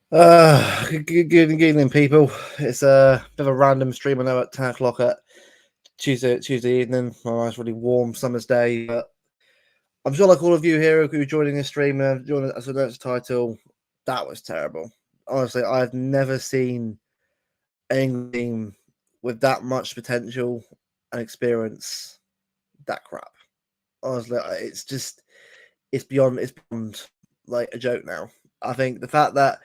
Good evening, people. It's a bit of a random stream. I know at 10 o'clock at Tuesday evening. Oh, nice, really warm summer's day. But I'm sure, like all of you here who are joining this stream, joining as a notes title, that was terrible. Honestly, I've never seen an England team with that much potential and experience that crap. Honestly, it's beyond like a joke now. I think the fact that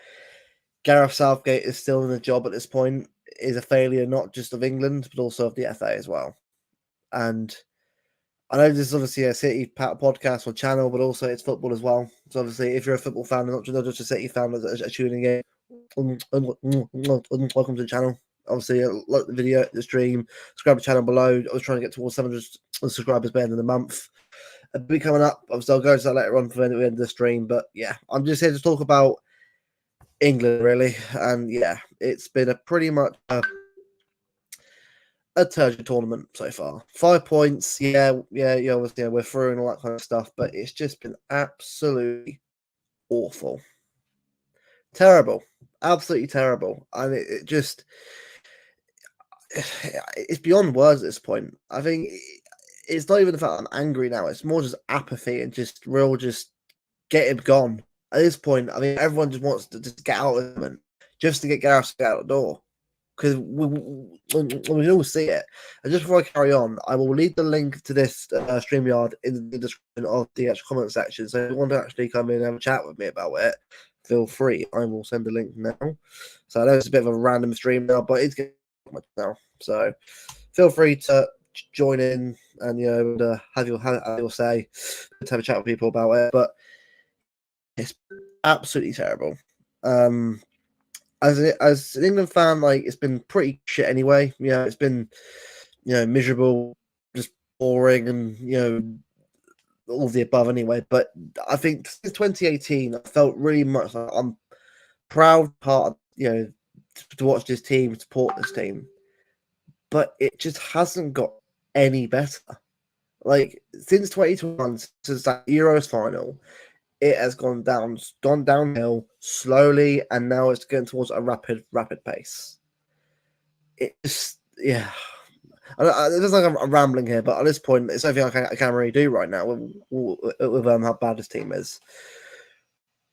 Gareth Southgate is still in the job at this point is a failure not just of England but also of the FA as well. And I know this is obviously a City podcast or channel, but also it's football as well. So obviously, if you're a football fan, not just a City fan that are tuning in, welcome to the channel. Obviously, like the video, the stream, subscribe to the channel below. I was trying to get towards 700 subscribers by the end of the month. A bit coming up. Obviously, I'll go to that later on for the end of the stream. But yeah, I'm just here to talk about England, really. And yeah, it's been a pretty much a turgid tournament so far. 5 points, yeah, obviously, we're through and all that kind of stuff, but it's just been absolutely awful. Terrible. Absolutely terrible. And it just, it's beyond words at this point. I think it's not even the fact I'm angry now, it's more just apathy and just get him gone. At this point, I mean, everyone just wants to just get out of it, just to get Gareth out the door. Because we all see it. And just before I carry on, I will leave the link to this StreamYard in the description of the actual comment section. So if you want to actually come in and have a chat with me about it, feel free. I will send a link now. So I know it's a bit of a random stream now, but it's getting much now. So feel free to join in and have your say, to have a chat with people about it. But it's absolutely terrible. As an England fan, like, it's been pretty shit anyway. It's been miserable, just boring, and all of the above anyway. But I think since 2018, I felt really much like I'm proud part to watch this team, support this team, but it just hasn't got any better. Like, since 2021, since that Euros final, it has gone downhill slowly, and now it's going towards a rapid pace. It just, yeah. It doesn't like I'm rambling here, but at this point, it's something I can't really do right now with how bad this team is.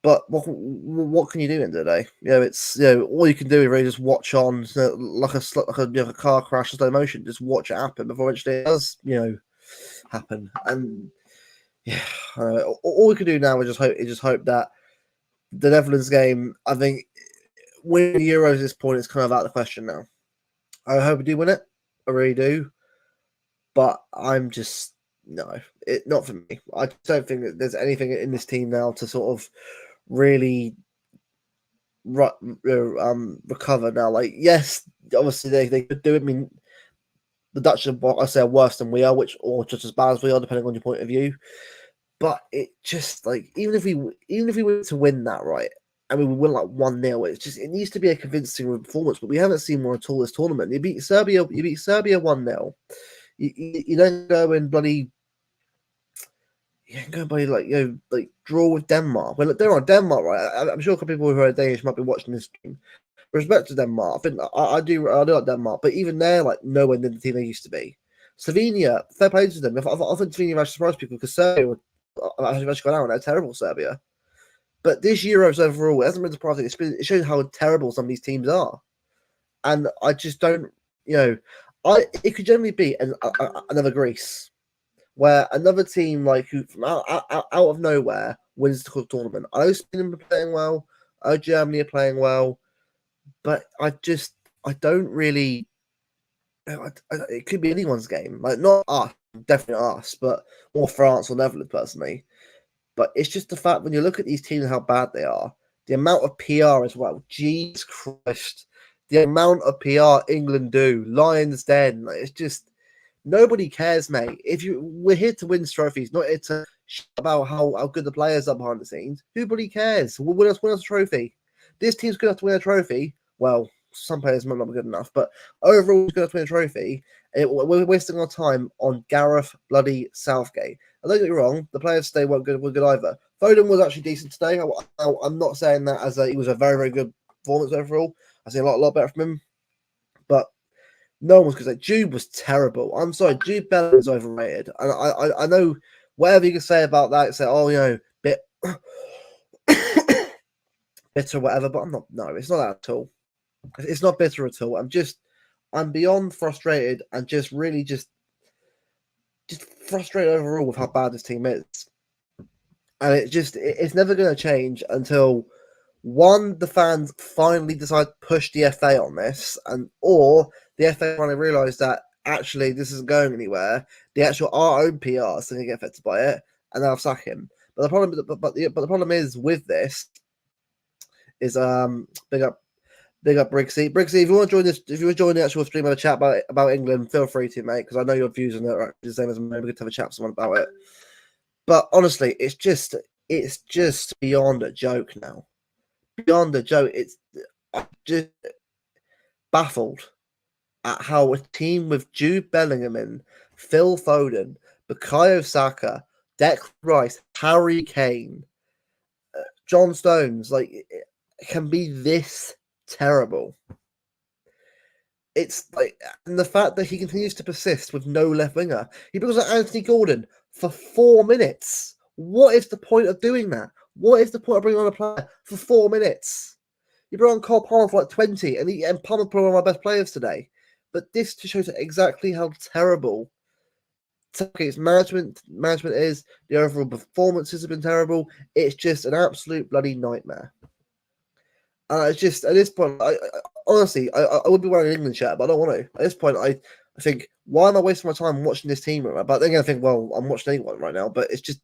But what can you do in the day? It's all you can do is really just watch on, like a car crash in slow motion. Just watch it happen before it does happen. And yeah, all we can do now is just hope that the Netherlands game, I think, winning the Euros at this point is kind of out of the question now. I hope we do win it. I really do. But I'm just, no, not for me. I don't think that there's anything in this team now to sort of really recover now. Like, yes, obviously they could do it. I mean, the Dutch are worse than we are, or just as bad as we are, depending on your point of view. But it just, like, even if we were to win that, right, and we win like 1-0, it needs to be a convincing performance. But we haven't seen one at all this tournament. You beat Serbia 1-0. You don't go and bloody. You can go by like draw with Denmark. Well, they're on Denmark, right? I'm sure a couple of people who are Danish might be watching this stream. Respect to Denmark, I think I do like Denmark, but even they're like nowhere near the team they used to be. Slovenia, fair play to them. I think Slovenia actually surprised people because Serbia actually gone out and they're terrible, Serbia. But this Euros overall, it hasn't been surprising. It shows how terrible some of these teams are, and I just don't. It could generally be another Greece, where another team like who from out of nowhere wins the tournament. I know Spain are playing well. I know Germany are playing well, but I don't really. It could be anyone's game. Like, not us, definitely us, but more France or Netherlands personally. But it's just the fact when you look at these teams and how bad they are, the amount of PR as well. Jesus Christ, the amount of PR England do, Lions Den. Like, it's just. Nobody cares, mate. We're here to win trophies, not here to about how good the players are behind the scenes. Nobody cares. We'll win us a trophy. This team's good enough to win a trophy. Well, some players might not be good enough, but overall, it's good enough to win a trophy. We're wasting our time on Gareth bloody Southgate. And don't get me wrong, the players today weren't good either. Foden was actually decent today. I'm not saying that as he was a very, very good performance overall. I see a lot better from him, but no one's going to say Jude was terrible. I'm sorry, Jude Bellingham is overrated. And I know whatever you can say about that, say, oh, bit bitter, whatever. But I'm not. No, it's not that at all. It's not bitter at all. I'm beyond frustrated and just really just frustrated overall with how bad this team is. And it's never going to change until one, the fans finally decide to push the FA on this, or the FA finally realise that actually this isn't going anywhere. Our own PR is going to get affected by it, and they'll sack him. But the problem, but the problem is with this is big up Briggsy. Briggsy, if you want to join this, if you want to join the actual stream and a chat about England, feel free to, mate, because I know your views on it are the same as mine. We could have a chat with someone about it. But honestly, it's just beyond a joke now. Beyond a joke. I'm just baffled at how a team with Jude Bellingham in, Phil Foden, Bukayo Saka, Declan Rice, Harry Kane, John Stones, can be this terrible. It's and the fact that he continues to persist with no left winger. He brings on Anthony Gordon for 4 minutes. What is the point of doing that? What is the point of bringing on a player for 4 minutes? You brought on Cole Palmer for 20, and Palmer put one of my best players today. But this just shows exactly how terrible Southgate's management is. The overall performances have been terrible. It's just an absolute bloody nightmare. It's just at this point, honestly, I would be wearing an England shirt, but I don't want to. At this point, I think, why am I wasting my time watching this team? But then I think, well, I'm watching England right now, but it's just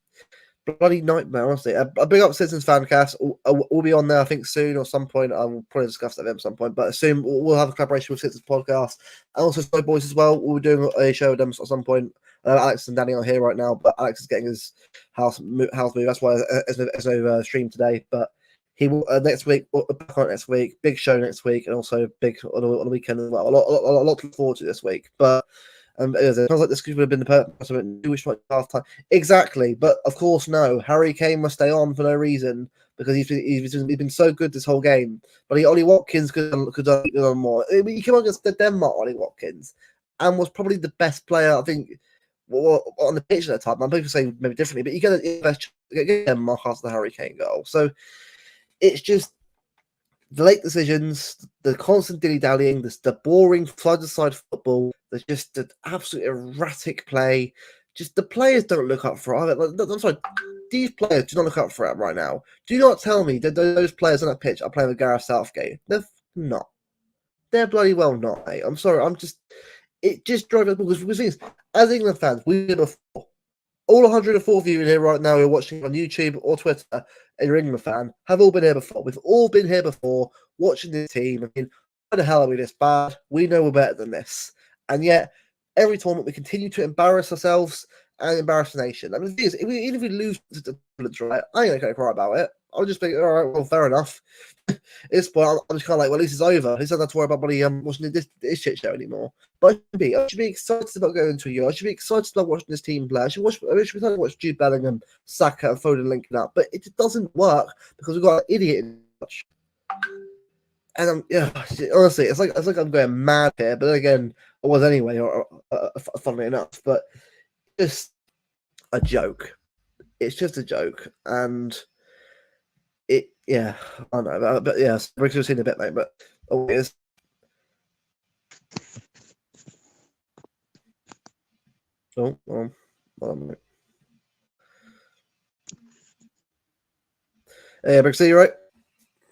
bloody nightmare, honestly. A big up Citizens Fancast. We'll be on there, I think, soon or some point. I will probably discuss that at some point, but soon we'll have a collaboration with Citizens Podcast and also Slow Boys as well. We'll be doing a show with them at some point. Alex and Danny are here right now, but Alex is getting his house move. That's why there's no stream today, but he will next week. Back on next week. Big show next week, and also big on the weekend as well. A lot to look forward to this week, but. It sounds like this could have been the purpose of it. Half time, exactly. But of course, no. Harry Kane must stay on for no reason because he's been so good this whole game. But Ollie Watkins could have done more. He came on against the Denmark, Ollie Watkins, and was probably the best player, I think, on the pitch at that time. I'm people say maybe differently, but you get Denmark after the Harry Kane goal. So it's just the late decisions, the constant dilly-dallying, the boring flood-aside football, just the absolute erratic play. Just the players don't look up for it. I'm sorry, these players do not look up for it right now. Do not tell me that those players on that pitch are playing with Gareth Southgate. They're not. They're bloody well not, mate. I'm sorry. It just drives me because as England fans, we did before. All 104 of you in here right now who are watching on YouTube or Twitter and you're an England fan have all been here before. We've all been here before watching this team. I mean, why the hell are we this bad? We know we're better than this. And yet, every tournament we continue to embarrass ourselves and embarrass the nation. I mean, the thing is, even if we lose to the Netherlands, right, I ain't going to cry about it. I'll just think, all right, well, fair enough. At this point, I'm just kind of like, well, at least it's over. At least I don't have to worry about watching this shit show anymore. But I should be excited about going into a year. I should be excited about watching this team play. I should be excited to watch Jude Bellingham, Saka, and Foden linking up. But it doesn't work because we've got an idiot in touch. And honestly, it's like I'm going mad here. But then again, I was anyway, funnily enough. But just a joke. It's just a joke, and I know, but yeah, Briggs was seen a bit, mate. But it is. Oh, hold on, hey, Briggs, are you right?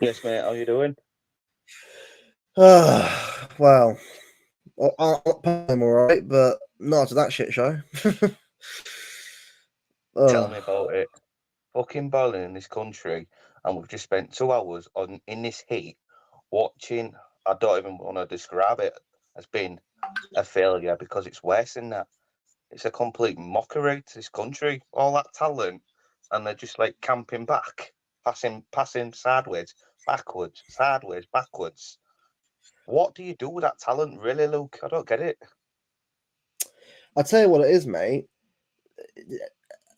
Yes, mate. How you doing? Wow. I'm all right, but not to that shit show. Tell me about it. Fucking balling in this country, and we've just spent 2 hours in this heat watching. I don't even want to describe it as being a failure because it's worse than that. It's a complete mockery to this country. All that talent, and they're just like camping back, passing sideways, backwards, sideways, backwards. What do you do with that talent, really, Luke? I don't get it. I'll tell you what it is, mate.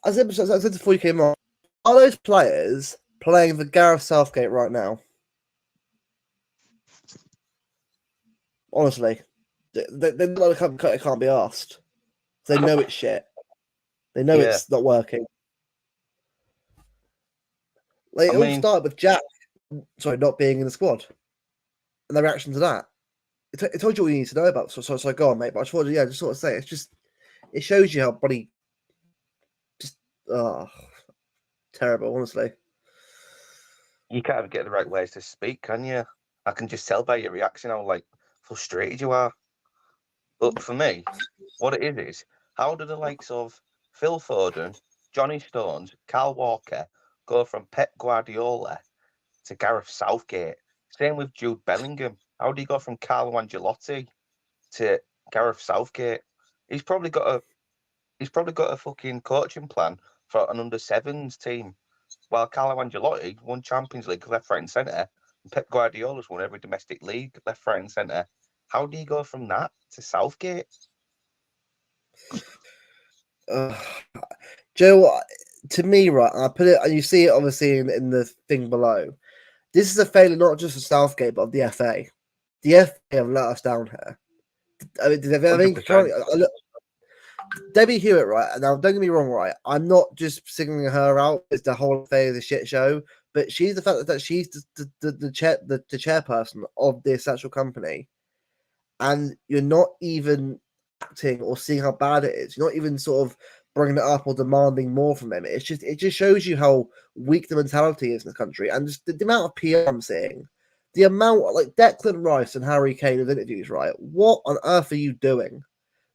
As I said before you came on, are those players playing for Gareth Southgate right now? Honestly, they like it can't be asked. They know it's shit. They know Yeah. it's not working. Like, it all started with Jack, not being in the squad, and the reaction to that. It told you all you need to know about. So go on, mate. But I just wanted to, just sort of say it shows you how bloody terrible, honestly. You can't even get the right words to speak, can you? I can just tell by your reaction how like frustrated you are. But for me, what it is how do the likes of Phil Foden, Johnny Stones, Carl Walker go from Pep Guardiola to Gareth Southgate? Same with Jude Bellingham. How do you go from Carlo Ancelotti to Gareth Southgate? He's probably got a fucking coaching plan for an under sevens team. While Carlo Ancelotti won Champions League left, right, and centre, and Pep Guardiola's won every domestic league left, right, and centre. How do you go from that to Southgate? Joe, to me, right, I put it, and you see it obviously in the thing below. This is a failure not just of Southgate, but of the FA. The FA have let us down here. I mean, currently, Debbie Hewitt, right? Now, don't get me wrong, right? I'm not just singling her out. It's the whole thing is a shit show, but she's the fact that she's the chairperson of this actual company, and you're not even acting or seeing how bad it is. You're not even sort of bringing it up or demanding more from them. It just shows you how weak the mentality is in the country, and just the amount of PR I'm seeing. The amount, like Declan Rice and Harry Kane of interviews, right? What on earth are you doing?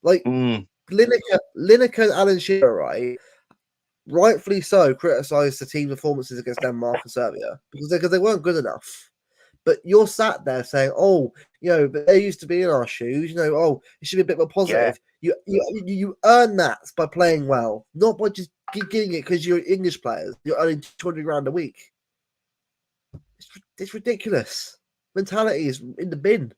Like, Lineker and Alan Shearer, right? Rightfully so, criticised the team performances against Denmark and Serbia because they weren't good enough. But you're sat there saying, "Oh, but they used to be in our shoes. Oh, it should be a bit more positive." Yeah. You earn that by playing well, not by just getting it because you're English players. You're earning 200 grand a week. It's ridiculous. Mentality is in the bin.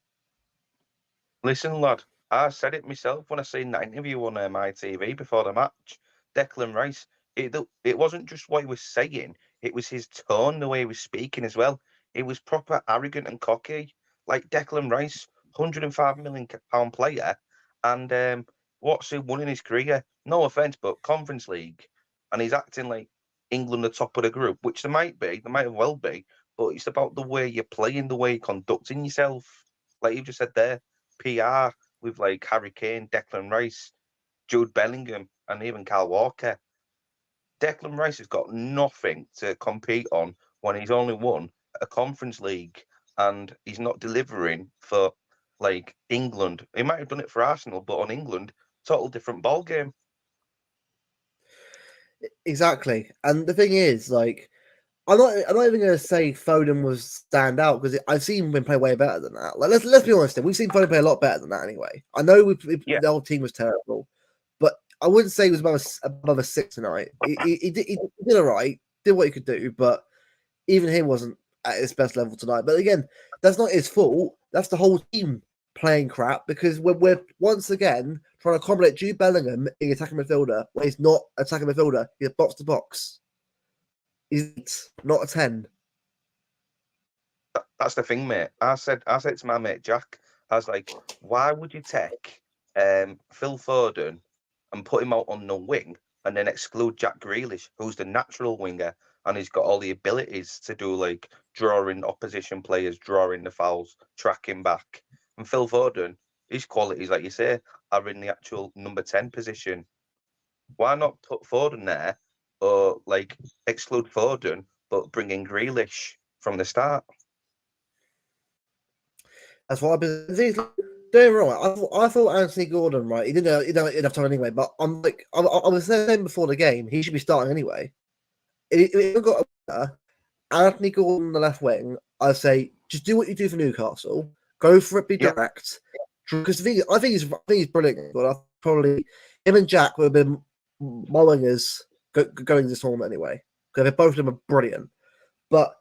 Listen, lad, I said it myself when I seen that interview on my TV before the match. Declan Rice, it wasn't just what he was saying, it was his tone, the way he was speaking as well. It was proper arrogant and cocky. Like Declan Rice, £105 million player, and what's he won in his career? No offence, but Conference League. And he's acting like England the top of the group, which they might well be, but it's about the way you're playing, the way you're conducting yourself. Like you just said there. PR with like Harry Kane, Declan Rice, Jude Bellingham, and even Kyle Walker. Declan Rice has got nothing to compete on when he's only won a Conference League and he's not delivering for like England. He might have done it for Arsenal, but on England, total different ball game. Exactly, and the thing is, like, I'm not even going to say Foden was stand out because I've seen him play way better than that. Like, let's be honest, we've seen Foden play a lot better than that anyway. I know the whole team was terrible, but I wouldn't say he was above a 6 tonight. He did all right, did what he could do, but even he wasn't at his best level tonight. But again, that's not his fault. That's the whole team playing crap because we're once again trying to accommodate Jude Bellingham in attacking midfielder when he's not attacking midfielder. He's box to box. He's not a 10. That's the thing, mate. I said to my mate Jack, I was like, why would you take Phil Foden and put him out on the wing and then exclude Jack Grealish, who's the natural winger and he's got all the abilities to do like drawing opposition players, drawing the fouls, tracking back. And Phil Foden, his qualities, like you say, are in the actual number 10 position. Why not put Foden there or like exclude Foden but bring in Grealish from the start? That's what I've been. Doing wrong. I thought Anthony Gordon, right? He didn't have enough time anyway. But I'm like, I was saying before the game, he should be starting anyway. If we got Anthony Gordon on the left wing, I'd say just do what you do for Newcastle. Go for it, be direct. Because I think he's brilliant. But probably him and Jack would have been my wingers going this tournament anyway. Because both of them are brilliant. But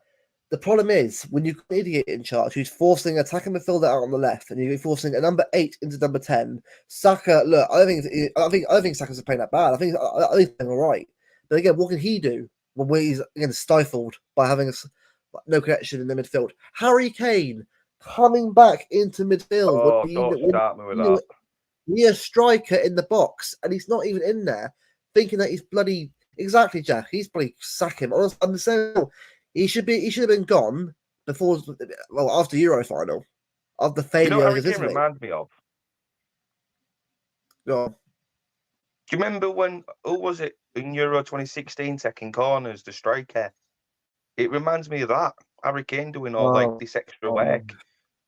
the problem is when you've got an idiot in charge who's forcing attacking midfielder out on the left, and you're forcing a number 8 into number 10. Saka, look, I don't think Saka's playing that bad. I think he's playing all right. But again, what can he do when he's again stifled by having no connection in the midfield? Harry Kane, coming back into midfield. Oh, don't start me with that. We're a striker in the box, and he's not even in there, thinking that he's bloody exactly Jack. He's bloody sack him. I'm the same. He should have been gone before. Well, after Euro final, of the You know what failure Harry of Kane Italy. reminds me of? Go on. Do you remember who was it in Euro 2016 taking corners, the striker? It reminds me of that. Harry Kane doing all like this extra work.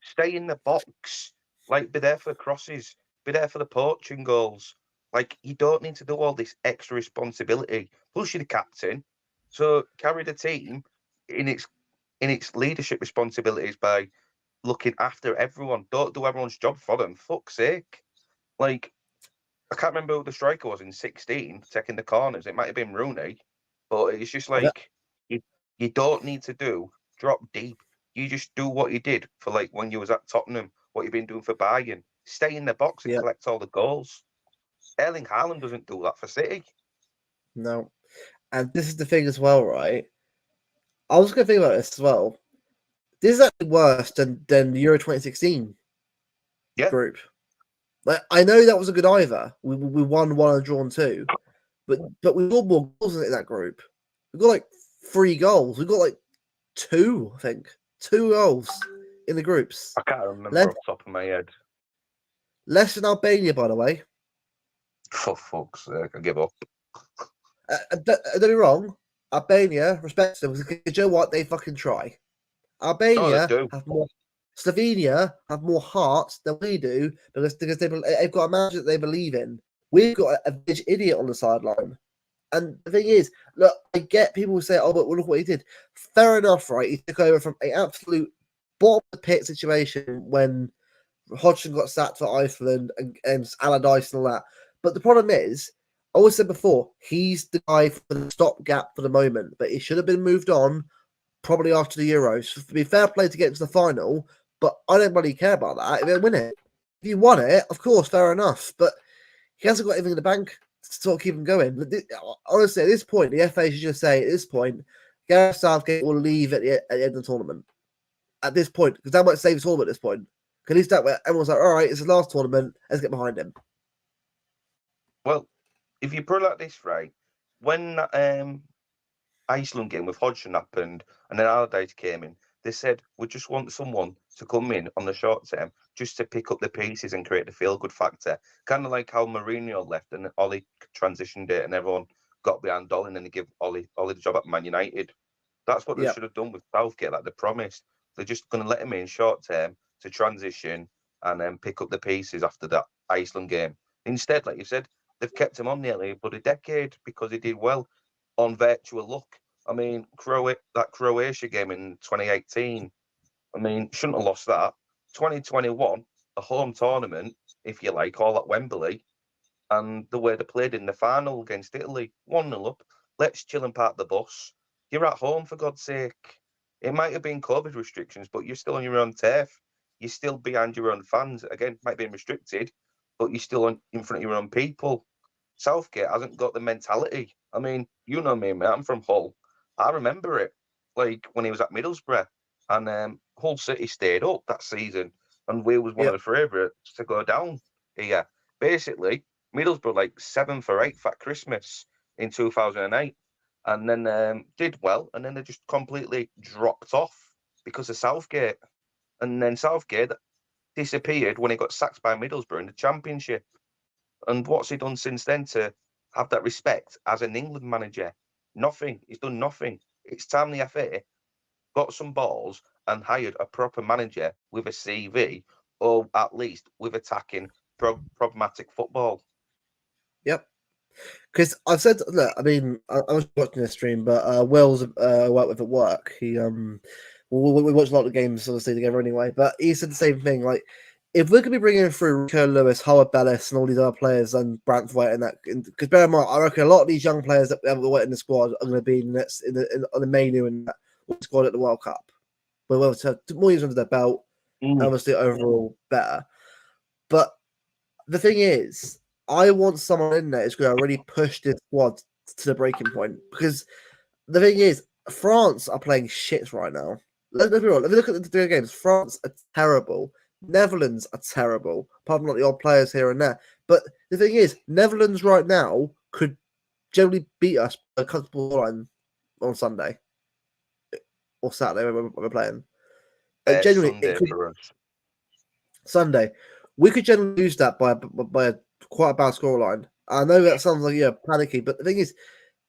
Stay in the box. Like, be there for the crosses. Be there for the poaching goals. Like, you don't need to do all this extra responsibility. Plus, you're the captain. So carry the team in its leadership responsibilities by looking after everyone. Don't do everyone's job for them. Fuck's sake. Like, I can't remember who the striker was in 16 taking the corners. It might have been Rooney, but it's just like you don't need to drop deep. You just do what you did for like when you was at Tottenham, what you've been doing for Bayern. Stay in the box and collect all the goals. Erling Haaland doesn't do that for City. No. And this is the thing as well, right? I was going to think about this as well. This is actually worse than the Euro 2016 group. Like, I know that was a good either. We won one and drawn two, but we got more goals in that group. We got like 3 goals. We got like 2, I think, 2 goals in the groups. I can't remember off the top of my head. Less than Albania, by the way. For fuck's sake, I give up. Don't get me wrong. Albania, respect them, because you know what? They fucking try. Albania have more. Slovenia have more heart than we do because they've got a manager that they believe in. We've got a bitch idiot on the sideline. And the thing is, look, I get people who say, oh, but look what he did. Fair enough, right? He took over from an absolute bottom of the pit situation when Hodgson got sacked for Iceland and Allardyce and all that. But the problem is, I always said before, he's the guy for the stopgap for the moment, but he should have been moved on probably after the Euros. To be fair play to get into the final, but I don't really care about that. If they win it, if you won it, of course, fair enough. But he hasn't got anything in the bank to sort of keep him going. Honestly, at this point, the FA should just say, at this point, Gareth Southgate will leave at the end of the tournament. At this point, because that might save the tournament at this point. Because at least that way, everyone's like, all right, it's the last tournament, let's get behind him. Well, if you put it like this, right, when Iceland game with Hodgson happened and then Allardyce came in, they said, we just want someone to come in on the short term just to pick up the pieces and create the feel-good factor. Kind of like how Mourinho left and Ollie transitioned it and everyone got behind Ollie and then they give Ollie the job at Man United. That's what they should have done with Southgate, like they promised. They're just going to let him in short term to transition and then pick up the pieces after that Iceland game. Instead, like you said, they've kept him on nearly a decade because he did well on virtual luck. I mean, that Croatia game in 2018, I mean, shouldn't have lost that. 2021, a home tournament, if you like, all at Wembley, and the way they played in the final against Italy, 1-0 up. Let's chill and park the bus. You're at home, for God's sake. It might have been COVID restrictions, but you're still on your own turf. You're still behind your own fans. Again, might be restricted, but you're still in front of your own people. Southgate hasn't got the mentality. I mean, you know me, mate. I'm from Hull. I remember it, like when he was at Middlesbrough, and Hull City stayed up that season, and we was one of the favourites to go down here. Basically, Middlesbrough like 7th or 8th at Christmas in 2008, and then did well, and then they just completely dropped off because of Southgate, and then Southgate disappeared when he got sacked by Middlesbrough in the Championship. And what's he done since then to have that respect as an England manager? Nothing. He's done nothing. It's time the FA got some balls and hired a proper manager with a CV, or at least with attacking problematic football. Yep. Because I've said, look, I mean, I was watching this stream, but Will's worked with at work. He we watch a lot of games obviously together anyway. But he said the same thing. Like, if we're gonna be bringing through Rico Lewis, Howard Bellis, and all these other players, and Brantwaite, and that, because bear in mind, I reckon a lot of these young players that we have in the squad are going to be on the menu and squad at the World Cup. But we'll have more years under their belt, and obviously overall better. But the thing is, I want someone in there who's going to really push this squad to the breaking point. Because the thing is, France are playing shit right now. let's be real. Let me look at the games. France are terrible. Netherlands are terrible. Apart from like the odd players here and there. But the thing is, Netherlands right now could generally beat us by a comfortable line on Sunday or Saturday when we're playing. Generally, Sunday it could for us. Sunday. We could generally lose that by a quite a bad scoreline. I know that sounds like panicky, but the thing is,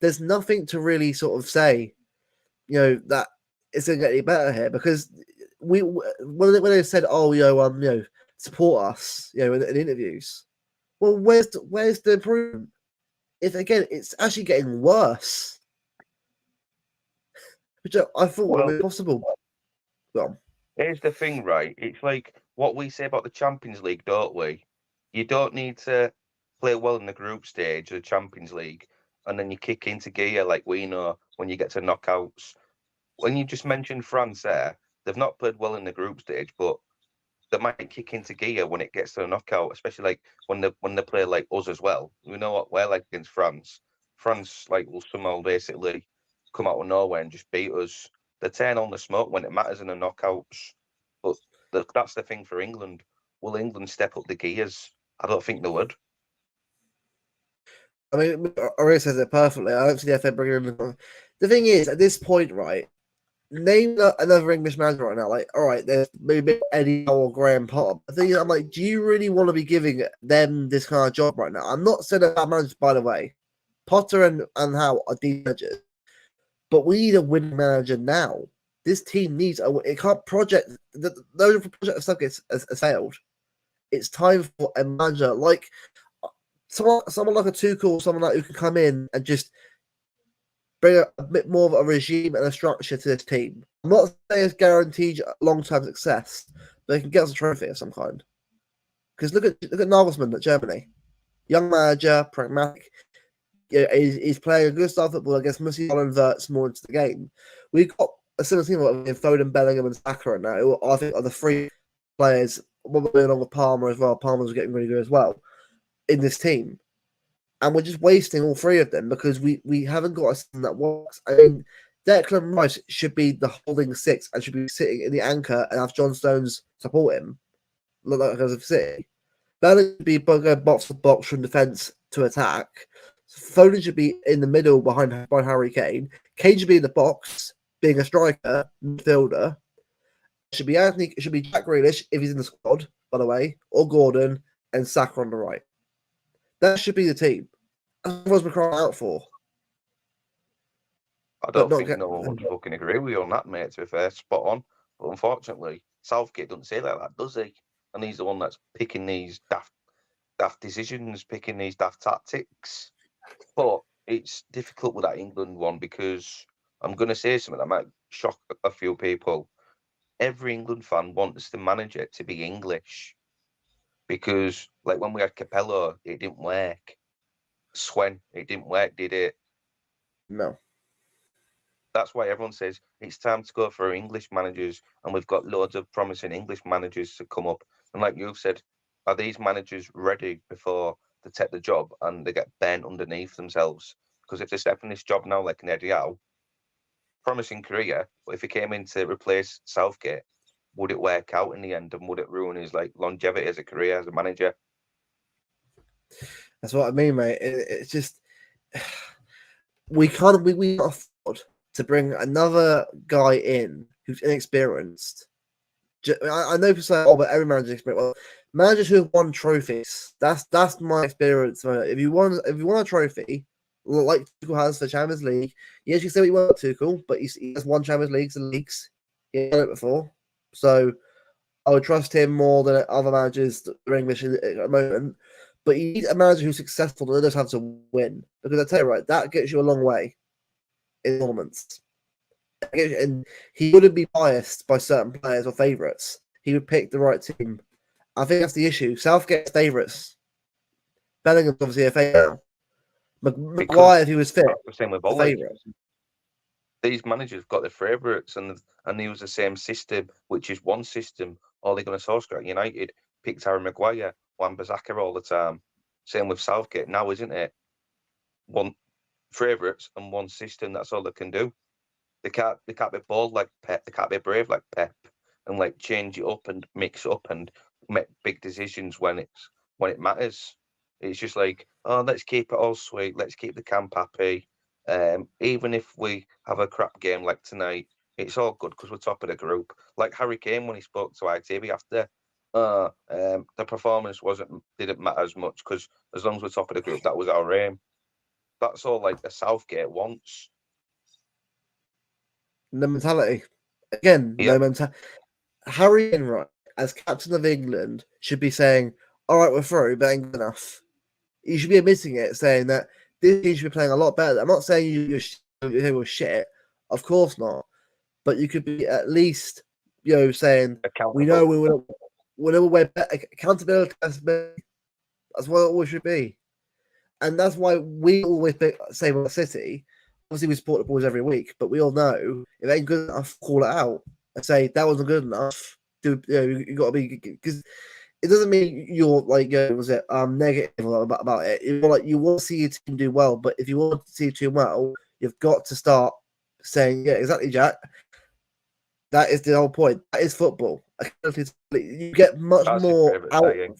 there's nothing to really sort of say, that it's going to get any better here because when they said, oh, support us, in interviews. Well, where's the improvement? If again, it's actually getting worse, which I thought would be possible. Well, here's the thing, right? It's like what we say about the Champions League, don't we? You don't need to play well in the group stage of the Champions League, and then you kick into gear like we know when you get to knockouts. When you just mentioned France there, they've not played well in the group stage, but they might kick into gear when it gets to a knockout, especially like when they play like us as well. We know what we're like against France. France like will somehow basically come out of nowhere and just beat us. They turn on the smoke when it matters in the knockouts. But that's the thing for England. Will England step up the gears? I don't think they would. I mean, Aurelio says it perfectly. I don't see the FA bringing in. The thing is, at this point, right? Name another English manager right now. Like, all right, there's maybe Eddie Howe or Graham Potter. The thing is, I'm like, do you really want to be giving them this kind of job right now? I'm not saying about managers, by the way. Potter and Howe are decent managers, but we need a winning manager now. This team needs it can't project. The project of Southgate has failed. It's time for a manager like someone like a Tuchel, someone like who can come in and just bring a bit more of a regime and a structure to this team. I'm not saying it's guaranteed long-term success, but they can get us a trophy of some kind. Because look at Nagelsmann at Germany, young manager, pragmatic. He's playing a good style football against Messi and inverts more into the game. We've got a similar team with Foden, Bellingham, and Saka right now, who I think are the three players, probably along with Palmer as well. Palmer's getting really good as well in this team. And we're just wasting all three of them because we haven't got a system that works. I mean, Declan Rice should be the holding six and should be sitting in the anchor and have John Stones support him, like as a City. Bellingham should be box to box from defence to attack. Foden should be in the middle behind Harry Kane. Kane should be in the box, being a striker, midfielder. It should be Anthony. It should be Jack Grealish if he's in the squad, by the way, or Gordon and Saka on the right. That should be the team. That's what we're crying out for. I don't think no one would fucking agree with you on that, mate, to be fair. Spot on. But unfortunately, Southgate doesn't say like that, does he? And he's the one that's picking these daft decisions, picking these daft tactics. But it's difficult with that England one because I'm going to say something that might shock a few people. Every England fan wants the manager to be English because, like, when we had Capello, it didn't work. Swen, it didn't work, did it? No. That's why everyone says it's time to go for English managers, and we've got loads of promising English managers to come up. And like you've said, are these managers ready before they take the job and they get bent underneath themselves? Because if they step in this job now, like an Eddie Howe, promising career, but if he came in to replace Southgate, would it work out in the end, and would it ruin his like longevity as a career as a manager? That's what I mean, mate. It's just we can't afford to bring another guy in who's inexperienced. I know people say, "Oh, but every manager's experienced." Well, managers who have won trophies. That's my experience. If you want a trophy, like Tuchel has for Champions League, yes, you say what you want Tuchel, but he has won Champions Leagues and leagues. He's done it before, so I would trust him more than other managers that are English at the moment. But you need a manager who's successful that knows how to win. Because I tell you, right, that gets you a long way in tournaments. And he wouldn't be biased by certain players or favourites. He would pick the right team. I think that's the issue. Southgate's favourites. Bellingham's obviously a favourite. Maguire, if he was fit, the same with a favourite. These managers have got their favourites, and they use the same system, which is one system. All they're going to source at United picked Harry Maguire, Wan-Bissaka all the time. Same with Southgate now, isn't it? One favourites and one system. That's all they can do. They can't be bold like Pep. They can't be brave like Pep, and like change it up and mix up and make big decisions when it matters. It's just like, oh, let's keep it all sweet. Let's keep the camp happy. Even if we have a crap game like tonight, it's all good because we're top of the group. Like Harry Kane when he spoke to ITV after, the performance didn't matter as much because as long as we're top of the group, that was our aim. That's all like the Southgate wants. No mentality. Again, Yep, no mentality. Harry Kane, as captain of England, should be saying, all right, we're through, but ain't good enough. You should be admitting it, saying that this team should be playing a lot better. I'm not saying you're shit. Of course not. But you could be at least, saying, we know accountable. we're better. Accountability, that's what it always should be. And that's why we always say about City. Obviously, we support the boys every week, but we all know if it ain't good enough, call it out and say that wasn't good enough. You got to be, because it doesn't mean you're like was it negative about it. You're like, you want to see your team do well, but if you want to see your team well, you've got to start saying, yeah, exactly, Jack. That is the whole point. That is football. You get much That's his more favourite out. saying.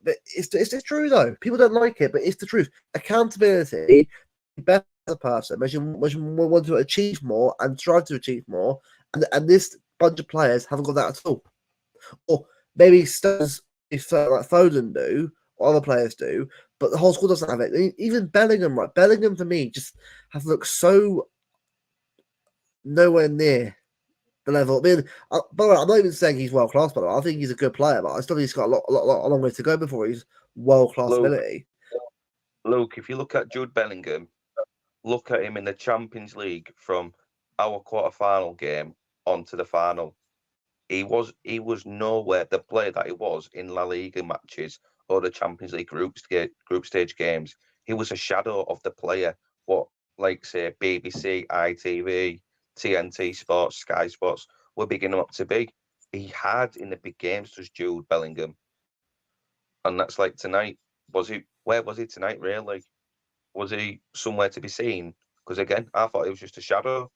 But it's true though. People don't like it, but it's the truth. Accountability, better as a person, makes you want to achieve more and strive to achieve more. And this bunch of players haven't got that at all. Or maybe Stones, if like Foden do, or other players do, but the whole squad doesn't have it. Even Bellingham, right? Bellingham for me just has looked so nowhere near the level. I mean, by the way, I'm not even saying he's world class, but I think he's a good player, but I still think he's got a long way to go before he's world class Luke, ability. Luke, if you look at Jude Bellingham, look at him in the Champions League from our quarter-final game onto the final. He was nowhere the player that he was in La Liga matches or the Champions League group stage games. He was a shadow of the player. What, like say BBC, ITV, TNT Sports, Sky Sports were bigging him up to be. He had in the big games just Jude Bellingham, and that's like tonight. Where was he tonight? Really? Was he somewhere to be seen? Because again, I thought he was just a shadow.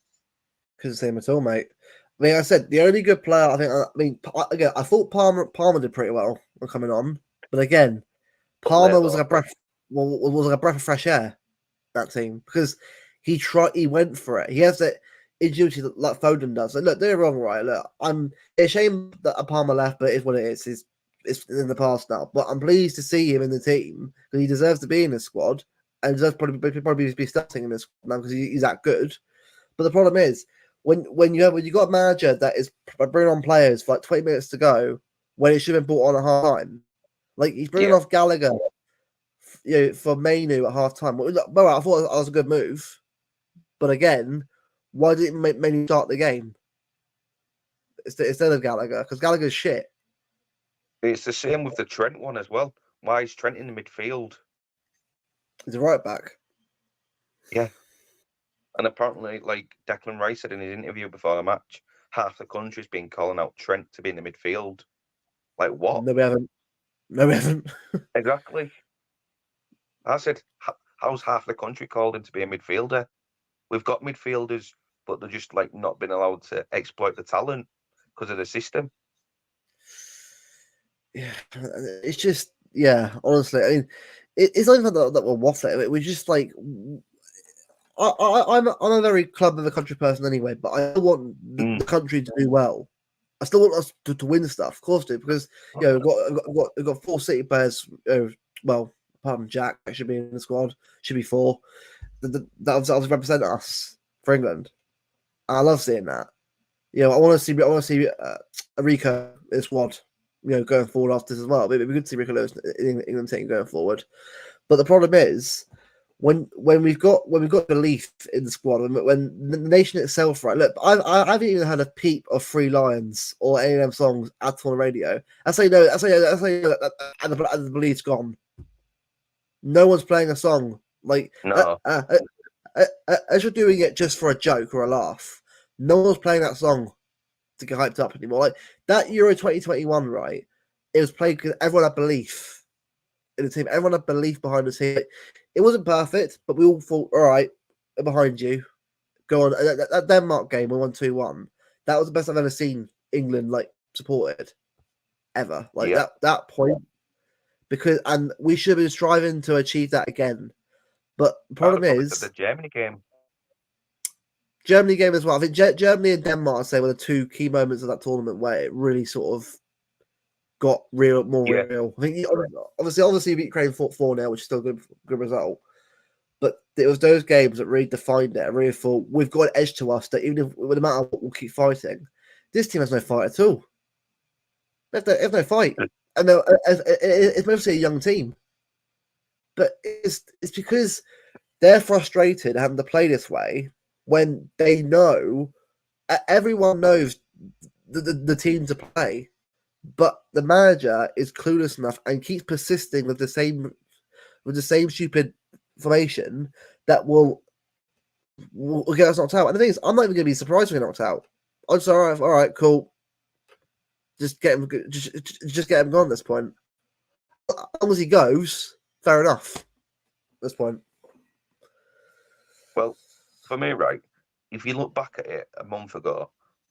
Couldn't say him at all, mate. I mean, I said the only good player. Again, I thought Palmer did pretty well when coming on, but again, Late Palmer was though. like a breath. Was like a breath of fresh air. That team, because he went for it. He has that ingenuity like Foden does. Like, look, don't get me wrong, right? Look, it's a shame that Palmer left, but it's what it is. It's in the past now. But I'm pleased to see him in the team because he deserves to be in the squad and deserves probably be starting in the squad now because he's that good. But the problem is when you got a manager that is bringing on players for like 20 minutes to go when it should have been brought on at half time. Like he's bringing Yeah, off Gallagher, for Mainu at half time. Well, I thought that was a good move, but again, why didn't Mainu start the game instead of Gallagher? Because Gallagher's shit. it's the same with the Trent one as well. Why is Trent in the midfield? He's a right back. Yeah, and apparently, like Declan Rice said in his interview before the match, half the country's been calling out Trent to be in the midfield. Like what? No, we haven't. No, we haven't. Exactly. I said, how's half the country called him to be a midfielder? We've got midfielders, but they're just like not been allowed to exploit the talent because of the system. Yeah, it's just Honestly, I mean, it's not even that we're waffling. We're just like I'm a very club of the country person anyway, but I want the country to do well. I still want us to win stuff, of course, do because we've got 4 City players. Well, apart from Jack, that should be in the squad. Should be 4 that obviously represent us for England. I love seeing that. I want to see Rico in the squad. Going forward after this as well. It'd be good to see Rico Lewis in England team going forward. But the problem is when we've got belief in the squad, when the nation itself, right? Look, I haven't even heard a peep of Three Lions or any of them songs at all on the radio. That's how you know. That's how you know that the belief's gone. No one's playing a song like No, as you're doing it just for a joke or a laugh. No one's playing that song to get hyped up anymore. Like that Euro 2021, right? It was played because everyone had belief in the team. Everyone had belief behind the team. It wasn't perfect, but we all thought, all right, we're behind you. go on. That Denmark game, we won 2-1. That was the best I've ever seen England like supported ever. Like that point, because and we should be striving to achieve that again. But the problem is the Germany game. Germany game as well. I think Germany and Denmark, I say, were the two key moments of that tournament where it really sort of got real. I think obviously beat Ukraine 4-0, which is still a good result. But it was those games that really defined it. I really thought we've got an edge to us that even if no matter what, we'll keep fighting. This team has no fight at all. They have no fight, and it's mostly a young team. But it's because they're frustrated having to play this way when they know everyone knows the team to play, but the manager is clueless enough and keeps persisting with the same stupid formation that will get us knocked out. And the thing is, I'm not even going to be surprised if we get knocked out. I'm just all right, cool. Just get him gone at this point. As long as he goes, fair enough. At this point. Well, for me, right, if you look back at it a month ago,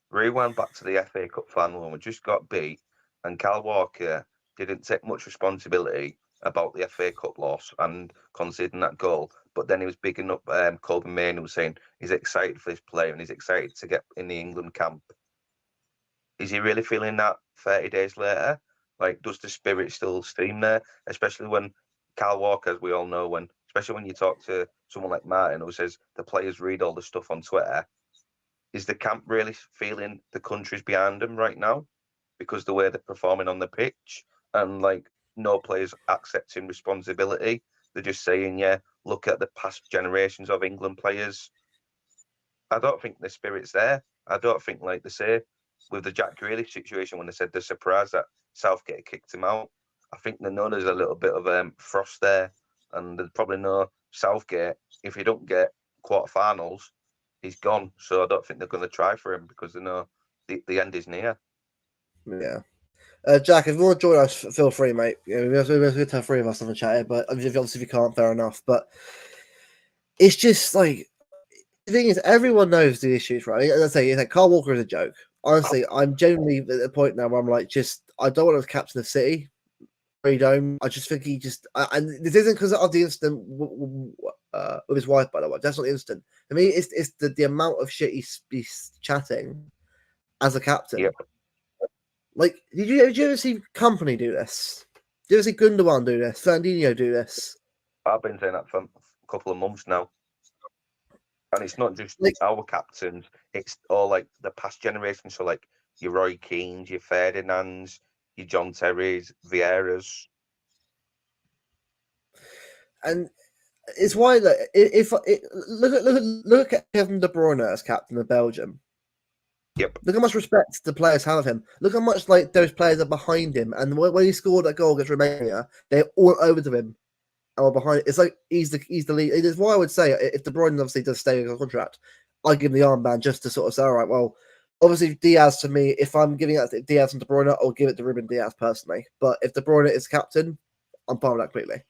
rewind back to the FA Cup final when we just got beat, and Kyle Walker didn't take much responsibility about the FA Cup loss and conceding that goal. But then he was bigging up Coleman Main, who was saying he's excited for this player and he's excited to get in the England camp. Is he really feeling that 30 days later? Like, does the spirit still steam there? Especially when Kyle Walker, as we all know, especially when you talk to someone like Martin, who says the players read all the stuff on Twitter, is the camp really feeling the country's behind them right now? Because the way they're performing on the pitch and like no players accepting responsibility. They're just saying, yeah, look at the past generations of England players. I don't think the spirit's there. I don't think, like they say, with the Jack Grealish situation, when they said they're surprised that Southgate kicked him out, I think they know there's a little bit of frost there. And they probably know Southgate, if he don't get quarterfinals, he's gone. So I don't think they're going to try for him because they know the end is near. Yeah. Jack, if you want to join us, feel free, mate. Yeah, we're going to have three of us on the chat here, but obviously if you can't, fair enough. But it's just like, the thing is, everyone knows the issues, right? As I say, it's like Carl Walker is a joke. Honestly, I'm genuinely at the point now where I'm like, I don't want to captain the city. I really don't. I just think and this isn't because of the incident with his wife, by the way. That's not the incident. I mean, it's the amount of shit he's chatting as a captain. Yep. Like, did you ever see Company do this? Did you ever see Gundogan do this? Fernandinho do this? I've been saying that for a couple of months now. And it's not just our captains, it's all like the past generations. So like your Roy Keanes, your Ferdinands, your John Terrys, Vieiras. And it's why look at Kevin De Bruyne as captain of Belgium. Yep. Look how much respect the players have of him. Look how much like those players are behind him. And when he scored that goal against Romania, they're all over to him. And we're behind. It's like he's the lead. It's why I would say if De Bruyne obviously does stay in a contract, I'd give him the armband just to sort of say, all right, well, obviously Diaz to me, if I'm giving it to Diaz and De Bruyne, I'll give it to Ruben Diaz personally. But if De Bruyne is captain, I'm fine with that completely.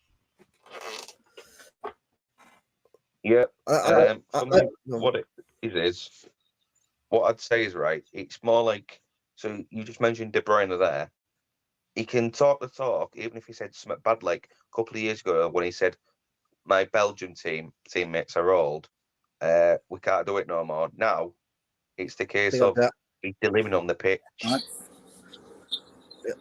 Yeah. For me, what it is, what I'd say is right. It's more like, so you just mentioned De Bruyne there. He can talk the talk, even if he said something bad, like a couple of years ago when he said, my Belgian teammates are old. We can't do it no more. Now, it's the case of he's delivering on the pitch. Right. Yeah.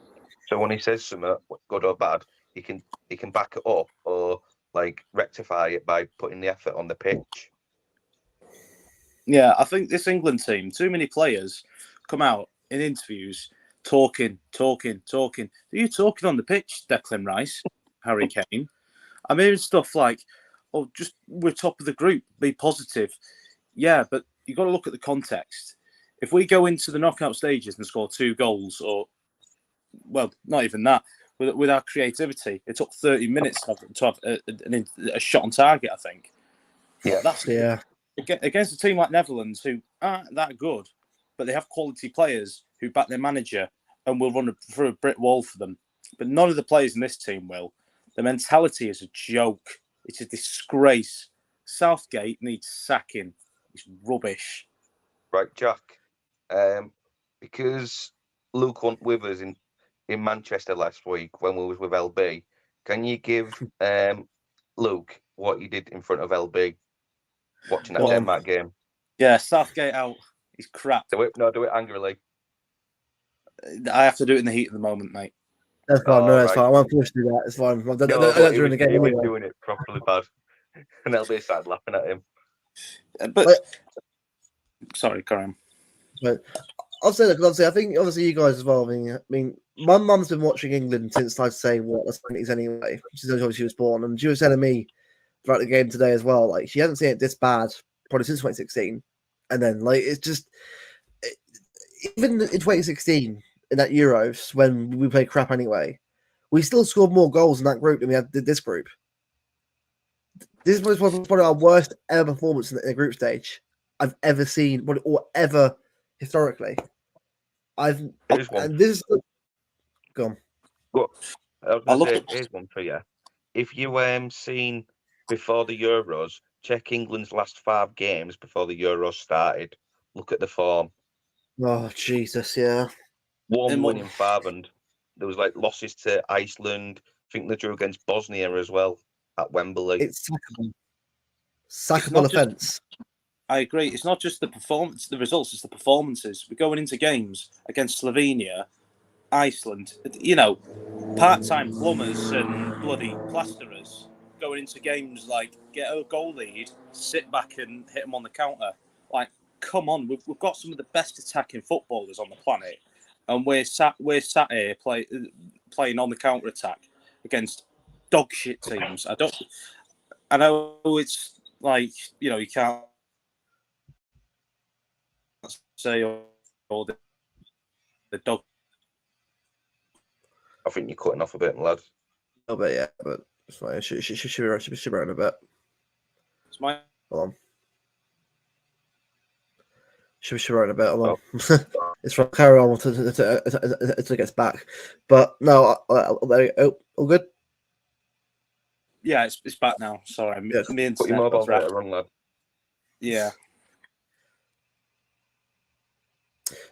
So when he says something, good or bad, he can back it up or like rectify it by putting the effort on the pitch. Yeah, I think this England team, too many players come out in interviews talking. Are you talking on the pitch, Declan Rice, Harry Kane? I'm hearing stuff like, oh, just we're top of the group, be positive. Yeah, but you've got to look at the context. If we go into the knockout stages and score 2 goals, or, well, not even that, with our creativity, it took 30 minutes to have a shot on target, I think. Yeah. Against a team like Netherlands, who aren't that good, but they have quality players who back their manager and will run through a brick wall for them. But none of the players in this team will. The mentality is a joke. It's a disgrace. Southgate needs sacking. He's rubbish. Right, Jack. Because Luke went with us in Manchester last week when we was with LB, can you give Luke what you did in front of LB watching that Denmark game? Yeah, Southgate out. He's crap. Do it angrily. I have to do it in the heat of the moment, mate. That's fine. No, that's fine. I won't push you that. It's fine. I don't during the game anyway. He was doing it properly bad, and LB started laughing at him. But sorry, Karam. But I'll say that because I think obviously you guys as well. I mean, my mum's been watching England since I'd say the 70s anyway. Since she was born, and she was telling me throughout the game today as well. Like she hasn't seen it this bad probably since 2016, and then like it's just even in 2016 in that Euros when we played crap anyway, we still scored more goals in that group than we had this group. This was probably our worst ever performance in the group stage I've ever seen, or ever historically. And this is go on. Well, I was going to say, here's one for you. If you seen before the Euros, check England's last 5 games before the Euros started. Look at the form. Oh Jesus, yeah. 1 win in 5, and there was like losses to Iceland. I think they drew against Bosnia as well at Wembley. It's sackable offence. I agree. It's not just the performance, the results, it's the performances. We're going into games against Slovenia, Iceland, part-time plumbers and bloody plasterers going into games like get a goal lead, sit back and hit them on the counter. Like, come on, we've got some of the best attacking footballers on the planet, and we're sat here playing on the counter attack against dog shit teams. I know it's like you can't say all the dog. I think you're cutting off a bit, lad. A bit, yeah, but it's fine. She be around a bit. It's my. Hold on. Should be around a bit. Hold on. It's from carry on until it gets back. But no, all good. Yeah, it's back now. Sorry, put your mobile data on, lad. Yeah.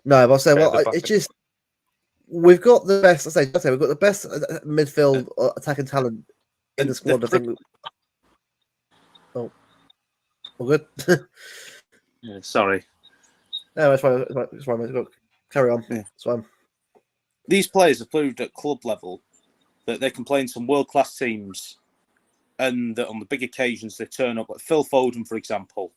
No, but I'll say, it's just we've got the best. I'll say we've got the best midfield attacking talent in the squad. I think. Oh, all good. Yeah, sorry. No, it's fine. Carry on. Yeah. It's fine. These players have proved at club level that they can play in some world-class teams, and that on the big occasions they turn up. Like Phil Foden, for example,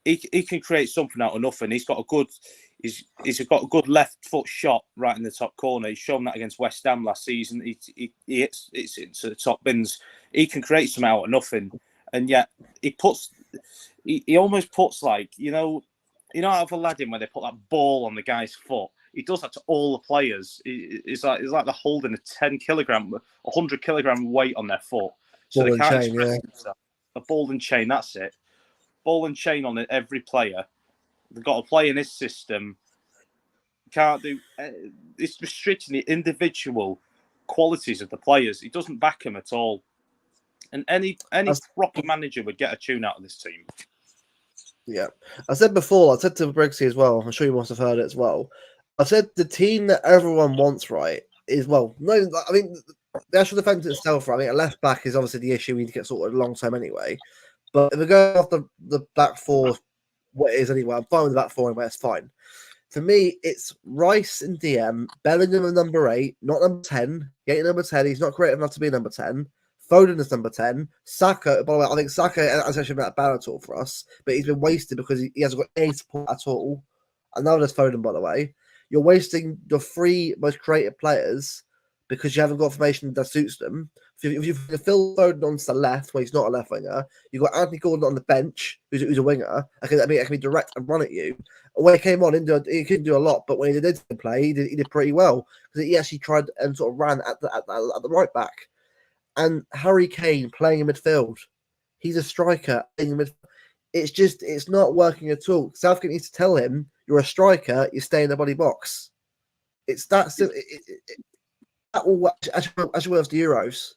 he can create something out of nothing. He's got a good left foot shot right in the top corner. He's shown that against West Ham last season. He hits it's into the top bins. He can create something out of nothing, and yet he almost puts like out of Aladdin where they put that ball on the guy's foot. He does that to all the players. It's like they're holding a 100 kilogram weight on their foot, so they can't express themselves. A ball and chain, that's it. Ball and chain on every player. They've got to play in his system. Can't do. It's restricting the individual qualities of the players. He doesn't back them at all. And any proper manager would get a tune out of this team. Yeah, I said before. I said to Brexy as well. I'm sure you must have heard it as well. I said the team that everyone wants, right, is no. I mean, the actual defence itself, right? I mean, a left back is obviously the issue we need to get sorted long term anyway. But if we go off the back four, what it is anyway, I'm fine with the back four anyway. It's fine. For me, it's Rice and DM, Bellingham at number 8, not number 10. Getting number 10, he's not creative enough to be number 10. Foden is number 10. Saka, by the way, I think Saka has actually been bad at all for us, but he's been wasted because he hasn't got any support at all. And now there's Foden, by the way. You're wasting your 3 most creative players because you haven't got formation that suits them. If you Phil Foden onto the left, where he's not a left winger, you've got Anthony Gordon on the bench, who's a winger. I can be direct and run at you. When he came on, he couldn't do a lot, but when he did play, he did pretty well because he actually tried and sort of ran at the right back. And Harry Kane playing in midfield, he's a striker playing in midfield. It's not working at all. Southgate needs to tell him, you're a striker, you stay in the body box. It's that simple. That will actually work for the Euros.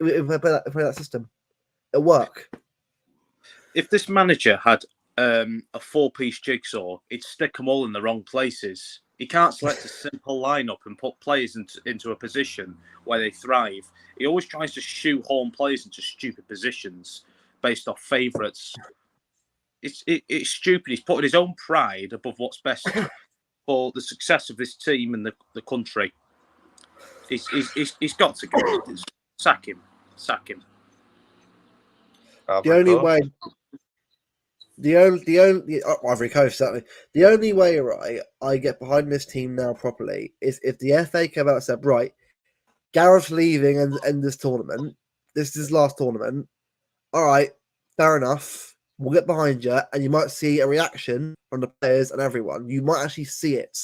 If we play that system, it'll work. If this manager had a 4-piece jigsaw, he'd stick them all in the wrong places. He can't select a simple lineup and put players into a position where they thrive. He always tries to shoehorn players into stupid positions based off favourites. It's stupid. He's putting his own pride above what's best for the success of this team and the country. He's got to go. Sack him. The only way. Ivory Coast, certainly. The only way, right, I get behind this team now properly is if the FA came out and said, right, Gareth's leaving and end this tournament. This is his last tournament. All right, fair enough. We'll get behind you, and you might see a reaction from the players and everyone. You might actually see it.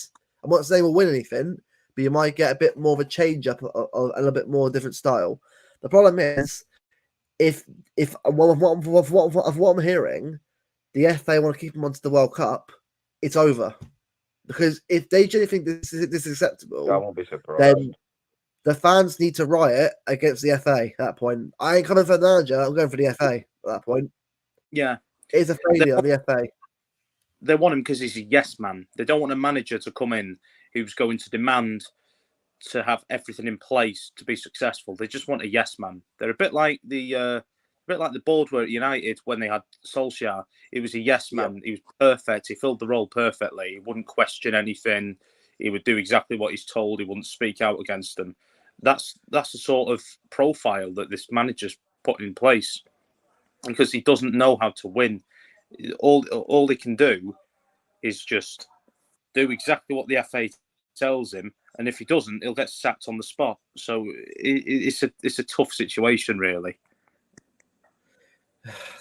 I'm not saying we'll win anything, but you might get a bit more of a change up and a bit more different style. The problem is, if what I'm hearing, the FA want to keep him onto the World Cup, it's over. Because if they genuinely think this is acceptable, I won't be surprised. Then the fans need to riot against the FA at that point. I ain't coming for the manager, I'm going for the FA at that point. Yeah. It's a failure of the FA. They want him because he's a yes man. They don't want a manager to come in who's going to demand to have everything in place to be successful. They just want a yes man. They're a bit like the board were at United when they had Solskjaer. He was a yes man. Yep. He was perfect. He filled the role perfectly. He wouldn't question anything. He would do exactly what he's told. He wouldn't speak out against them. That's the sort of profile that this manager's put in place, because he doesn't know how to win. All he can do is just do exactly what the FA tells him, and if he doesn't, he'll get sacked on the spot. So it's a tough situation, really.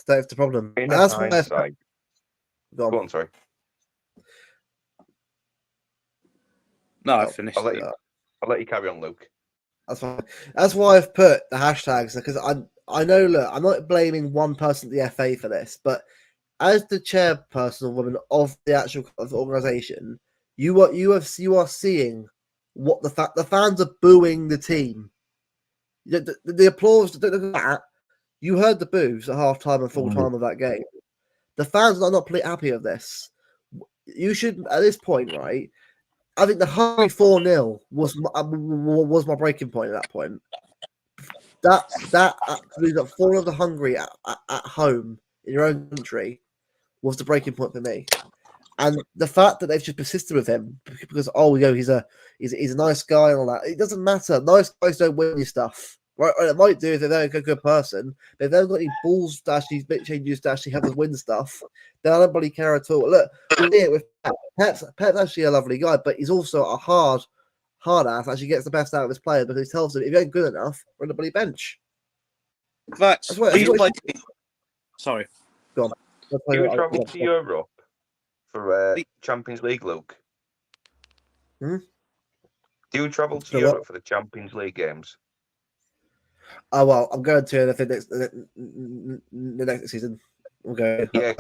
That's the problem. In hindsight, go on, sorry. No, I finished. I'll let you carry on, Luke. That's fine. That's why I've put the hashtags, because I know. Look, I'm not blaming one person at the FA for this, but as the chairperson or woman of the actual organisation, you are seeing what the fans are booing the team. The applause. That you heard the boos at half time and full time of that game. The fans are not happy with this. You should, at this point, right? I think the Hungary 4-0 was my breaking point at that point. That lose 4-0 to Hungary at home in your own country was the breaking point for me. And the fact that they've just persisted with him because he's a nice guy and all that, it doesn't matter. Nice guys don't win your stuff. Right, it might do if they're a good person, but if they haven't got any balls to actually bit changes to actually help us win stuff, then I don't really care at all. Look, we see it with Pep. Pep's actually a lovely guy, but he's also a hard ass. Actually gets the best out of his players because he tells them if you ain't good enough, we're on the bloody bench. Facts. Sorry. Go on. Do you travel to Europe for Champions League, Luke? Hmm? Do you travel to Europe for the Champions League games? Oh well, I'm going to the next season. I'm going. Yeah,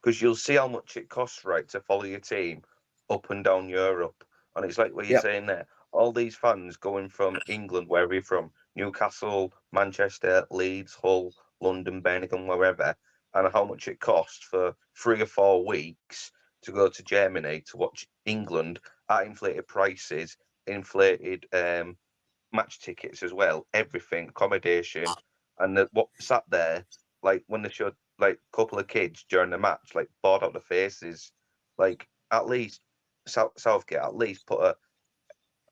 because you'll see how much it costs, right, to follow your team up and down Europe, and it's like what you're saying there. All these fans going from England, wherever you're from, Newcastle, Manchester, Leeds, Hull, London, Birmingham, wherever, and how much it costs for 3 or 4 weeks to go to Germany to watch England at inflated prices, inflated match tickets as well, everything, accommodation, and what sat there, like when they showed like a couple of kids during the match, like bored out the faces, like at least Southgate at least put a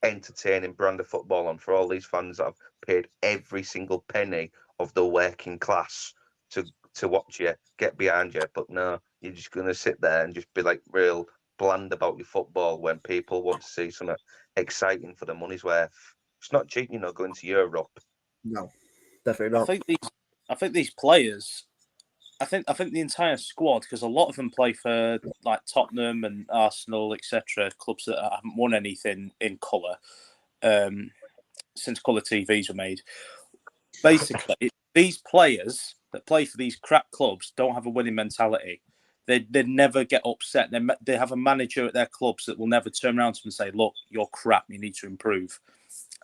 entertaining brand of football on for all these fans that have paid every single penny of the working class to watch you, get behind you. But no, you're just gonna sit there and just be like real bland about your football when people want to see something exciting for the money's worth. It's not cheap, going to Europe. No, definitely not. I think these players, I think the entire squad, because a lot of them play for like Tottenham and Arsenal, etc., clubs that haven't won anything in colour since colour TVs were made. Basically, these players that play for these crap clubs don't have a winning mentality. They never get upset. They have a manager at their clubs that will never turn around to them and say, "Look, you're crap. You need to improve."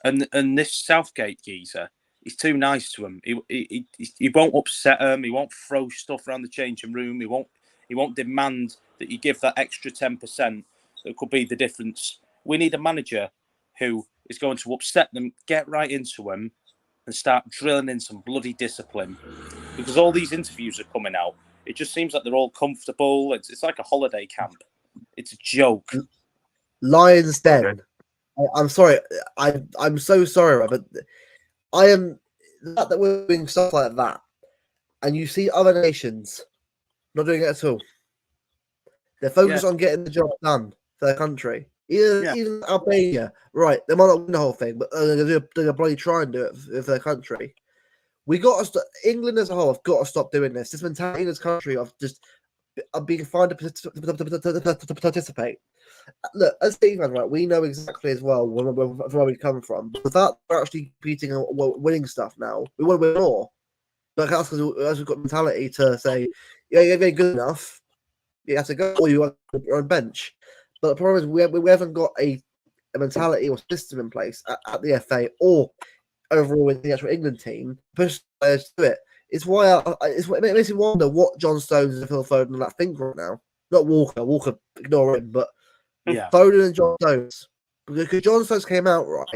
And this Southgate geezer, He's too nice to him. He won't upset him. He won't throw stuff around the changing room. He won't demand that you give that extra 10% that could be the difference. We need a manager who is going to upset them, get right into him, and start drilling in some bloody discipline. Because all these interviews are coming out. It just seems like they're all comfortable. It's like a holiday camp. It's a joke. Lions Den. I'm sorry. I'm so sorry, but I am that we're doing stuff like that, and you see other nations not doing it at all. They're focused on getting the job done for their country. Even Albania, right? They might not win the whole thing, but they're gonna bloody try and do it for their country. We got to England as a whole have got to stop doing this. This mentality in this country of just being fine to participate. Look, as Steve fans, right, we know exactly as well where we come from. Without actually competing and winning stuff now, we want to win more. But that's because we've got mentality to say, yeah, you're good enough, you have to go, or you are on bench. But the problem is we haven't got a mentality or system in place at the FA or overall with the actual England team push players to it. It's why it makes me wonder what John Stones and Phil Foden that think right now. Not Walker. Walker, ignore him, but Foden and John Stones. Because John Stones came out right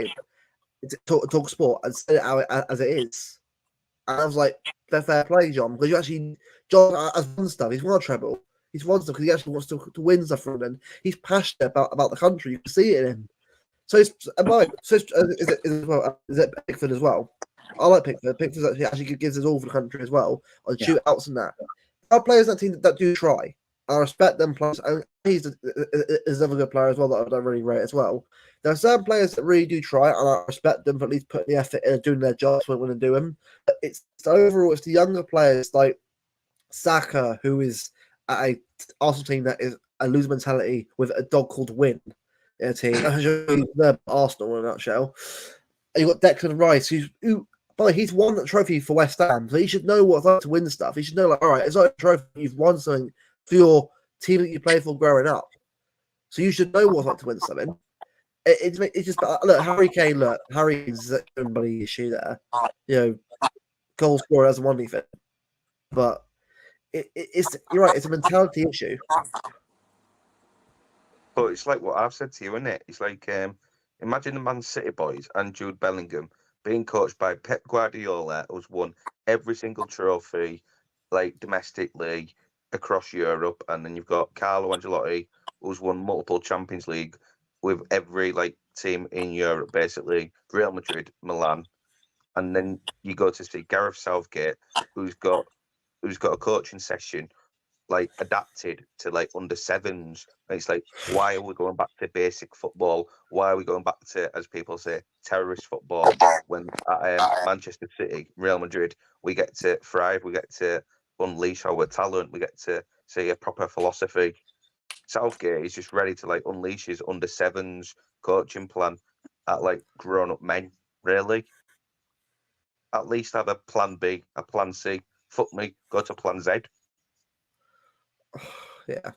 to talk sport and said it out as it is. And I was like, fair play, John, because you actually John has won stuff. He's won a treble. He's won stuff because he actually wants to win stuff from them. He's passionate about the country. You can see it in him. So is it Pickford as well? I like Pickford. Pickford actually gives his all for the country as well on shootouts and that. There are players in that team that do try. I respect them players. He's another good player as well that I don't really rate as well. There are certain players that really do try, and I respect them for at least putting the effort in and doing their jobs when they do them. But it's overall, it's the younger players like Saka, who is at a Arsenal team that is a loser mentality with a dog called Win. A team. They're Arsenal in a nutshell. And you've got Declan Rice, he's won that trophy for West Ham, so he should know what it's like to win stuff. He should know, like, all right, it's like a trophy. You've won something for your team that you played for growing up, so you should know what it's like to win something. It's just look, Harry Kane. Look, Harry's everybody issue there. Goal scorer hasn't won anything, but it's you're right. It's a mentality issue. But it's like what I've said to you, isn't it? It's like imagine the Man City boys and Jude Bellingham being coached by Pep Guardiola, who's won every single trophy, like domestically across Europe, and then you've got Carlo Ancelotti, who's won multiple Champions League with every team in Europe, basically Real Madrid, Milan, and then you go to see Gareth Southgate, who's got a coaching session adapted to under sevens. And it's why are we going back to basic football? Why are we going back to, as people say, terrorist football? When at Manchester City, Real Madrid, we get to thrive, we get to unleash our talent, we get to see a proper philosophy. Southgate is just ready to unleash his under sevens coaching plan at grown up men. Really, at least have a plan B, a plan C. Fuck me, go to plan Z. Yeah,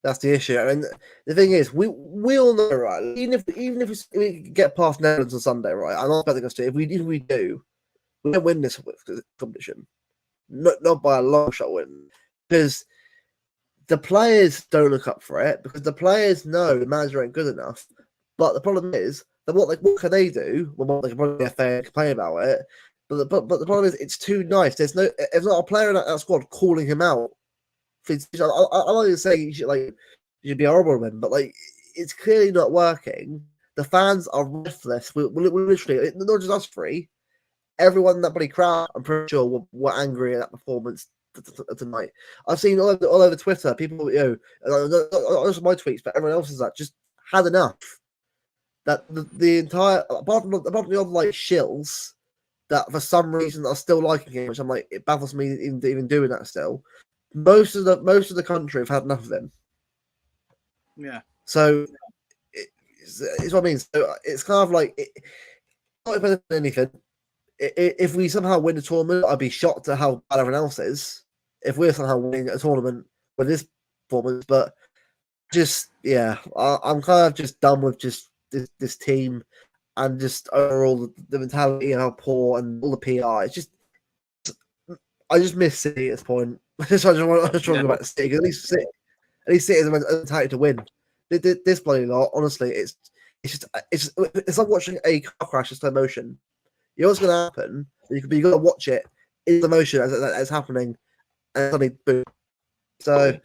that's the issue. I mean, the thing is, we all know, right? Even if we get past Netherlands on Sunday, right? I'm not expecting us to. If we do, we don't win this competition. Not by a long shot win, because the players don't look up for it, because the players know the manager ain't good enough. But the problem is that what can they do? Well, they can probably FA complain about it. But the problem is it's too nice. There's not a player in that squad calling him out. I'm not even saying you should be horrible with him, but it's clearly not working. The fans are ruthless. We're literally, not just us three, everyone in that bloody crowd, I'm pretty sure, were angry at that performance tonight. I've seen all over Twitter, people, not just my tweets, but everyone else is just had enough. That the entire, apart from the other shills that for some reason are still liking him, which I'm it baffles me even doing that still. Most of the country have had enough of him. Yeah. So it's what I mean. So it's kind of not better than anything. If we somehow win the tournament, I'd be shocked at how bad everyone else is. If we're somehow winning a tournament with this performance, but I'm kind of just done with just this team and just overall the mentality and how poor and all the PR. It's just I just miss City at this point. I just want to talk about City because at least City has a mentality to win. This bloody lot, honestly, it's like watching a car crash in slow motion. You know what's going to happen. You got to watch it in the motion as it's happening, and suddenly boom. So,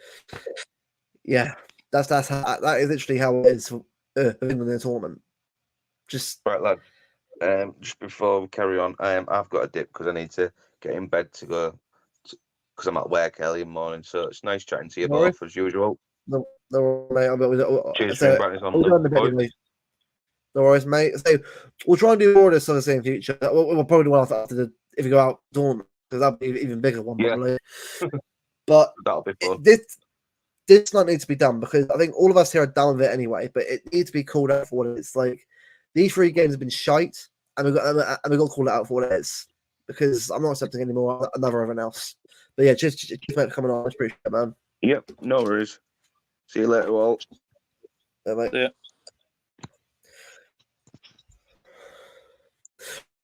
yeah, that is literally how it is for England in the tournament. Just right, lad. Just before we carry on, I've got a dip because I need to get in bed to go because I'm at work early in the morning. So it's nice chatting to you both as usual. No worries, Cheers so, for inviting us on. we'll the bed anyway. No worries, mate. So we'll try and do more of this sort of thing in the future. We'll probably do one after if we go out tournament because that'll be an even bigger one probably. But that'll be fun. This not need to be done because I think all of us here are done with it anyway. But it needs to be called out for what it is. Like these 3 games have been shite, and we got to call it out for what it is because I'm not accepting anymore everyone else. But yeah, just for coming on. I appreciate it, man. Yep, no worries. See you later, all. Yeah, mate. Yeah.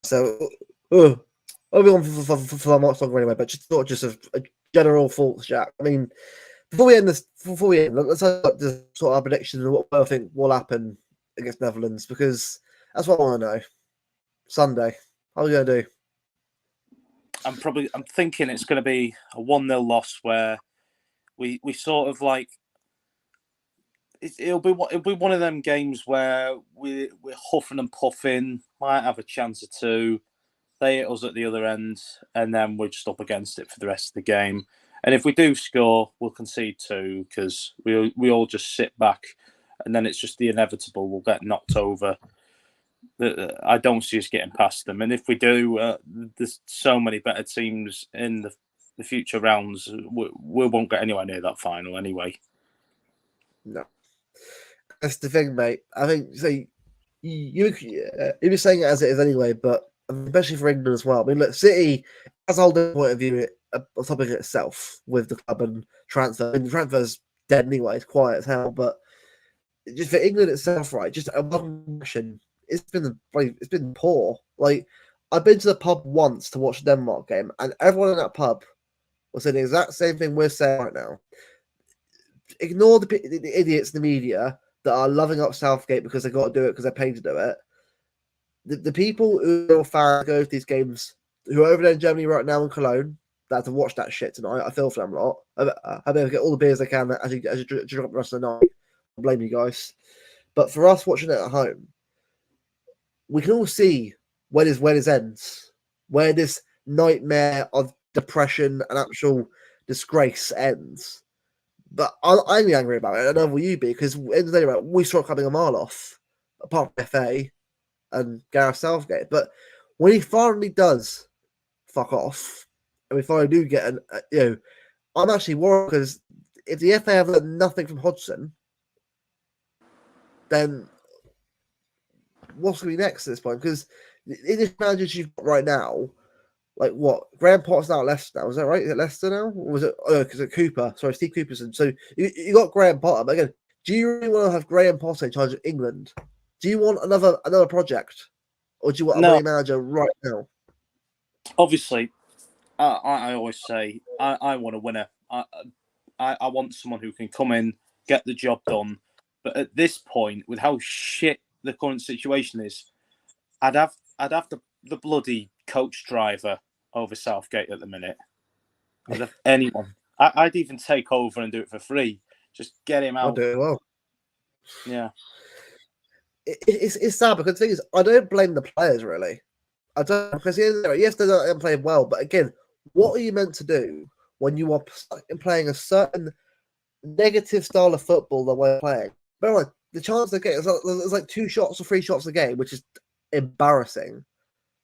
So, I'll be on for much longer anyway. But just a general thoughts, Jack. I mean, before we end, let's have the sort of predictions of what I think will happen against Netherlands because that's what I want to know. Sunday, how are we going to do? I'm thinking it's going to be a 1-0 loss where we sort of like it'll be one of them games where we're huffing and puffing, might have a chance or two. They hit us at the other end, and then we're just up against it for the rest of the game. And if we do score, we'll concede 2 because we all just sit back, and then it's just the inevitable. We'll get knocked over. I don't see us getting past them, and if we do, there's so many better teams in the future rounds. We won't get anywhere near that final anyway. No, that's the thing, mate. I think you were saying it as it is anyway, but especially for England as well. I mean, look, City has a whole different point of view on topic itself with the club and transfer. I mean, the transfer's dead anyway; it's quiet as hell. But just for England itself, right? Just a one question. It's been poor. Like I've been to the pub once to watch the Denmark game, and everyone in that pub was saying the exact same thing we're saying right now. Ignore the idiots in the media that are loving up Southgate because they got to do it because they're paid to do it. The people who are fans go to these games, who are over there in Germany right now in Cologne, that have to watch that shit tonight. I feel for them a lot. I better get all the beers they can as you drink the rest of the night. I blame you guys. But for us watching it at home, we can all see where this ends, where this nightmare of depression and actual disgrace ends. But I'm angry about it. I know will you be because at the end of the day, right, we saw it coming a mile off, apart from FA and Gareth Southgate. But when he finally does fuck off, and we finally do get I'm actually worried because if the FA have learned nothing from Hodgson, then what's going to be next at this point? Because in this managers you've got right now, like what? Graham Potter's now at Leicester now, is that right? Is it Leicester now? Or was it because it's Cooper? Sorry, Steve Cooperson. So you got Graham Potter, but again, do you really want to have Graham Potter in charge of England? Do you want another project? Or do you want a money manager right now? Obviously, I always say I want a winner. I want someone who can come in, get the job done. But at this point, with how shit the current situation is, I'd have the bloody coach driver over Southgate at the minute. I'd have anyone. I'd even take over and do it for free. Just get him out. I'll do it well. Yeah. It's sad because the thing is, I don't blame the players really. I don't because yes, they don't play well, but again, what are you meant to do when you are playing a certain negative style of football that we're playing? But like, the chance they get is like 2 shots or 3 shots a game, which is embarrassing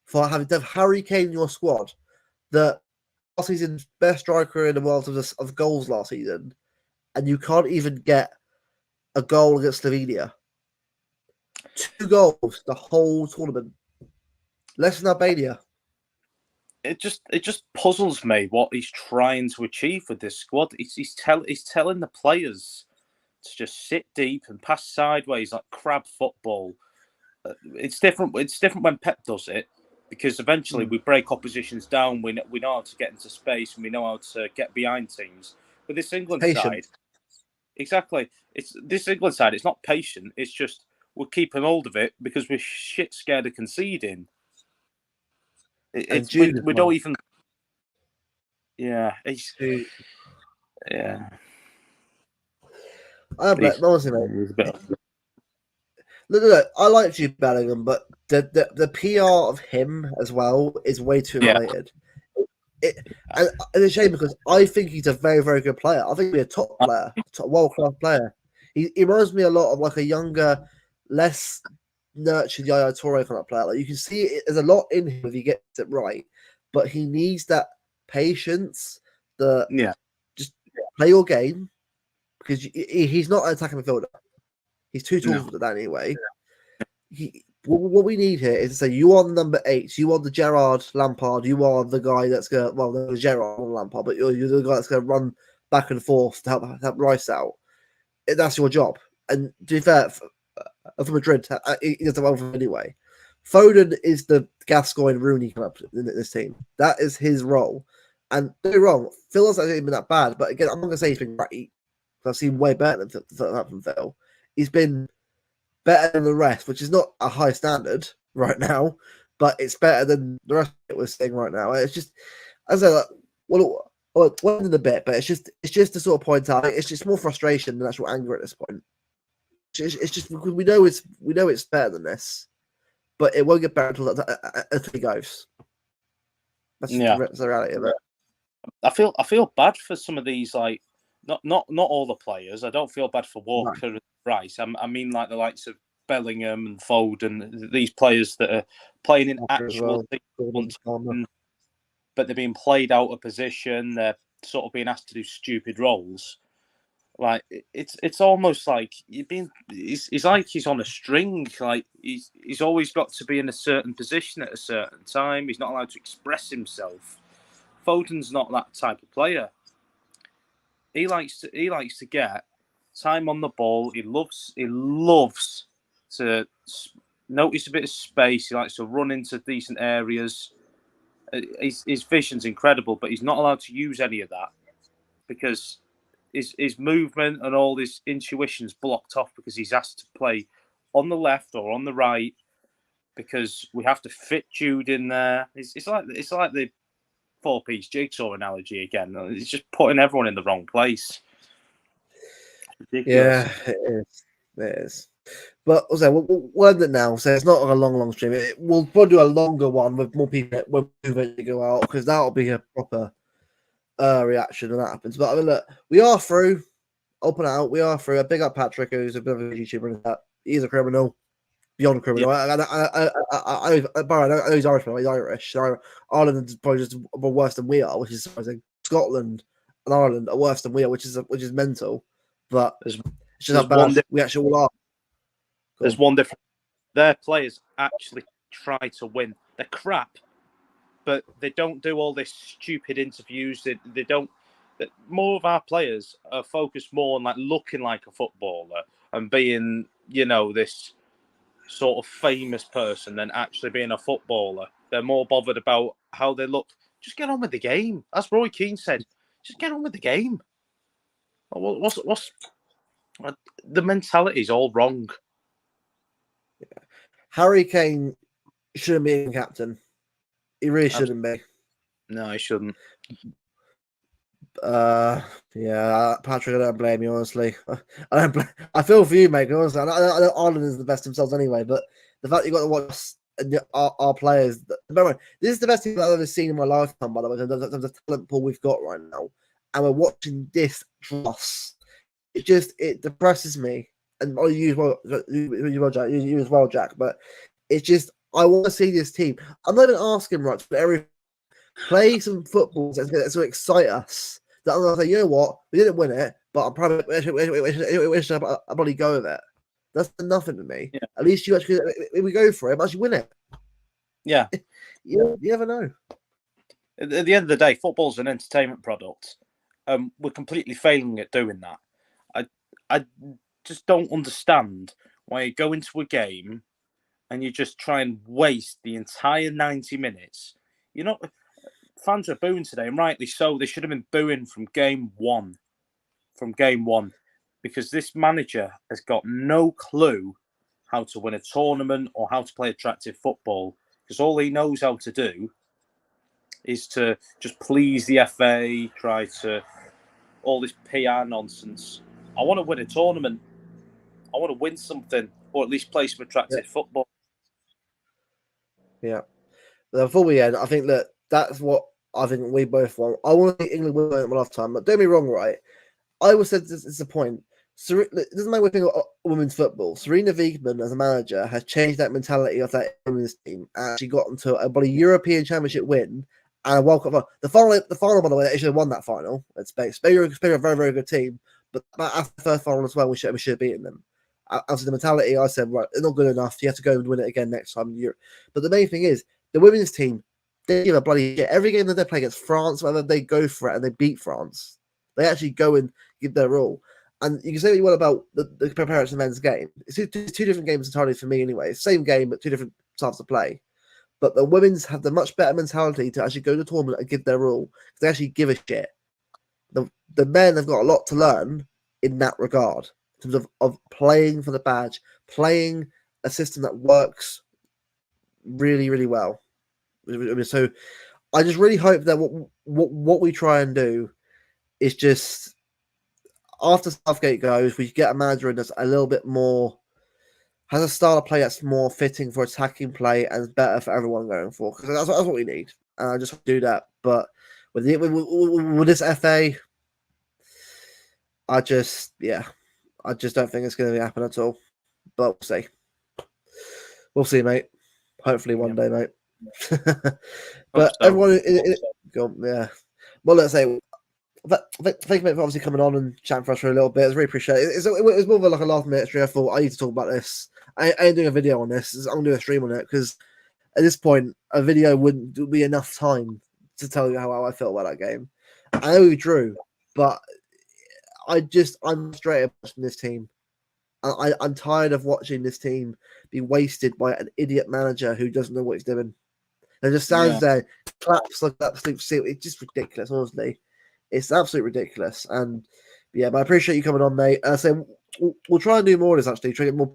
for having to have Harry Kane in your squad, the last season's best striker in the world of goals last season, and you can't even get a goal against Slovenia. 2 goals the whole tournament. Less than Albania. It just puzzles me what he's trying to achieve with this squad. He's telling the players to just sit deep and pass sideways like crab football. it's different. It's different when Pep does it because eventually we break oppositions down. We know how to get into space and we know how to get behind teams. But this England side, exactly. It's this England side. It's not patient. It's just we're keeping hold of it because we're shit scared of conceding. We don't even. Yeah, yeah. Honestly, mate. Look, I like Jude Bellingham, but the PR of him as well is way too inflated. And it's a shame because I think he's a very, very good player. I think he's a top player, world-class player. He reminds me a lot of like a younger, less nurtured Yaya Toure kind of player. Like you can see there's a lot in him if he gets it right, but he needs that patience. Just play your game because he's not an attacking midfielder. He's too tall for that anyway. What we need here is to say you are the number 8, you are the Gerrard Lampard, you are the guy that's going to, well, no, Gerrard on Lampard, but you're the guy that's going to run back and forth to help Rice out. That's your job. And to be fair, for Madrid, he does well for anyway. Foden is the Gascoigne Rooney club in this team. That is his role. And don't get me wrong, Phil hasn't been that bad, but again, I'm not going to say he's been great. I've seen way better than from Phil. He's been better than the rest, which is not a high standard right now, but it's better than the rest of it we're seeing right now. It's just, as I say, well, in a bit, but it's just to sort of point out, it's just more frustration than actual anger at this point. It's just because we know it's better than this, but it won't get better until he goes. That's just the reality of it. I feel bad for some of these, like not all the players. I don't feel bad for Walker and Rice. I mean, like the likes of Bellingham and Foden, these players that are playing in actual teams, but they're being played out of position. They're sort of being asked to do stupid roles. Like it's almost like he's like he's on a string. Like he's always got to be in a certain position at a certain time. He's not allowed to express himself. Foden's not that type of player. He likes to get time on the ball. He loves to notice a bit of space. He likes to run into decent areas. His vision's incredible, but he's not allowed to use any of that because his movement and all his intuition's blocked off because he's asked to play on the left or on the right because we have to fit Jude in there. It's like the 4-piece jigsaw analogy again. It's just putting everyone in the wrong place. Ridiculous. Yeah, it is. But also, we'll end it now. So it's not a long stream. We'll probably do a longer one with more people when we eventually go out because that'll be a proper reaction when that happens. But I mean, look, we are through. Open out. We are through. A big up Patrick, who's a bit of a YouTuber. He's a criminal. Beyond criminal. Yeah. I know he's Irish, but he's Irish. So Ireland is probably just worse than we are, which is surprising. Scotland and Ireland are worse than we are, which is mental. But it's just how bad we actually all are. There's one difference. Their players actually try to win. They're crap, but they don't do all this stupid interviews. They don't. More of our players are focused more on like looking like a footballer and being, this sort of famous person than actually being a footballer. They're more bothered about how they look. Just get on with the game. As Roy Keane said, just get on with the game. What's the mentality is all wrong. Yeah. Harry Kane shouldn't be captain. He really shouldn't be. No, he shouldn't. Yeah, Patrick, I don't blame you, honestly. I feel for you, mate. Honestly, I know Ireland is the best themselves anyway, but the fact you got to watch our players. Remember, this is the best thing I've ever seen in my lifetime, by the way, in terms of the talent pool we've got right now, and we're watching this dross. It depresses me, and you as well, Jack. But it's just I want to see this team. I'm not even asking much, but play some football that's to excite us. That I'm gonna say, you know what, we didn't win it, but I'm probably we should probably go with it. That's nothing to me. Yeah. At least you actually, if we go for it, actually win it. Yeah, you never know. At the end of the day, football's an entertainment product. We're completely failing at doing that. I just don't understand why you go into a game and you just try and waste the entire 90 minutes. Fans are booing today, and rightly so. They should have been booing from game one. Because this manager has got no clue how to win a tournament or how to play attractive football. Because all he knows how to do is to just please the FA, try to all this PR nonsense. I want to win a tournament. I want to win something, or at least play some attractive football. Yeah. Before we end, I think that's what I think we both want. I want to see England win it one last time, but don't be wrong, right? I always said this is the point. It doesn't matter what we think of women's football. Serena Wiegmann, as a manager, has changed that mentality of that women's team and actually got them to a European Championship win and a World Cup. The final, by the way, they should have won that final. Spain are a very, very good team, but after the first final as well, we should have beaten them. After the mentality, I said, right, they're not good enough. You have to go and win it again next time in Europe. But the main thing is, the women's team, they give a bloody shit. Every game that they play against France, whether they go for it and they beat France, they actually go and give their all. And you can say what you want about the comparison men's game. It's two different games entirely for me anyway. Same game, but two different styles of play. But the women's have the much better mentality to actually go to the tournament and give their all. They actually give a shit. The men have got a lot to learn in that regard, in terms of playing for the badge, playing a system that works really, really well. So I just really hope that what we try and do is just, after Southgate goes, we get a manager in that's a little bit more, has a style of play that's more fitting for attacking play and better for everyone going forward. Because that's what we need. And I just do that. But with this FA, I just don't think it's going to happen at all. But we'll see. We'll see, mate. Hopefully one day, mate. But everyone, yeah. Well, let's say, thank you, mate, for obviously coming on and chatting for us for a little bit. It's really appreciated. It was more of like a last minute stream. I thought I need to talk about this. I ain't doing a video on this. I'm gonna do a stream on it because at this point, a video wouldn't be enough time to tell you how I felt about that game. I know we drew, but I'm straight up watching this team. I'm tired of watching this team be wasted by an idiot manager who doesn't know what he's doing. And just stands there, claps like absolute seal. It's just ridiculous, honestly. It's absolutely ridiculous. And yeah, but I appreciate you coming on, mate. So we'll try and do more of this, actually. Try to get more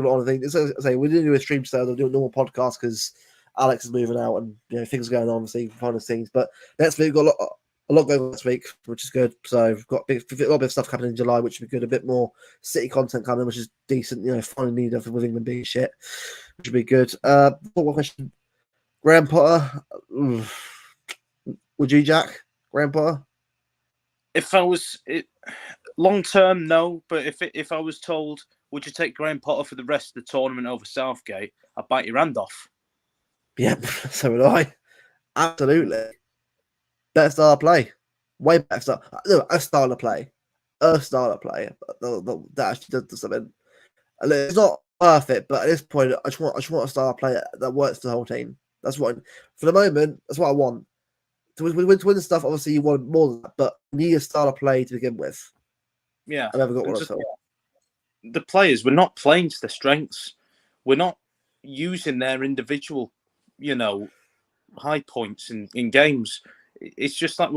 on things. As I say, we didn't do a stream today. We'll do a normal podcast because Alex is moving out and things are going on, obviously, behind the scenes. But next week, we've got a lot going on this week, which is good. So we've got a lot of stuff coming in July, which would be good. A bit more City content coming, which is decent. Finally need of with England being shit, which would be good. One question: Graham Potter, would you, Jack? Graham Potter? If I was long term, no. But if I was told, would you take Graham Potter for the rest of the tournament over Southgate? I'd bite your hand off. Yep, so would I. Absolutely. Better style of play. Way better style. No, a style of play. A style of play. That actually does something. It's not perfect, but at this point, I just want a style of play that works for the whole team. That's what, for the moment, that's what I want. To win stuff, obviously, you want more than that, but you need a style of play to begin with. Yeah. I've never got one at all. The players, we're not playing to their strengths. We're not using their individual, high points in games. It's just like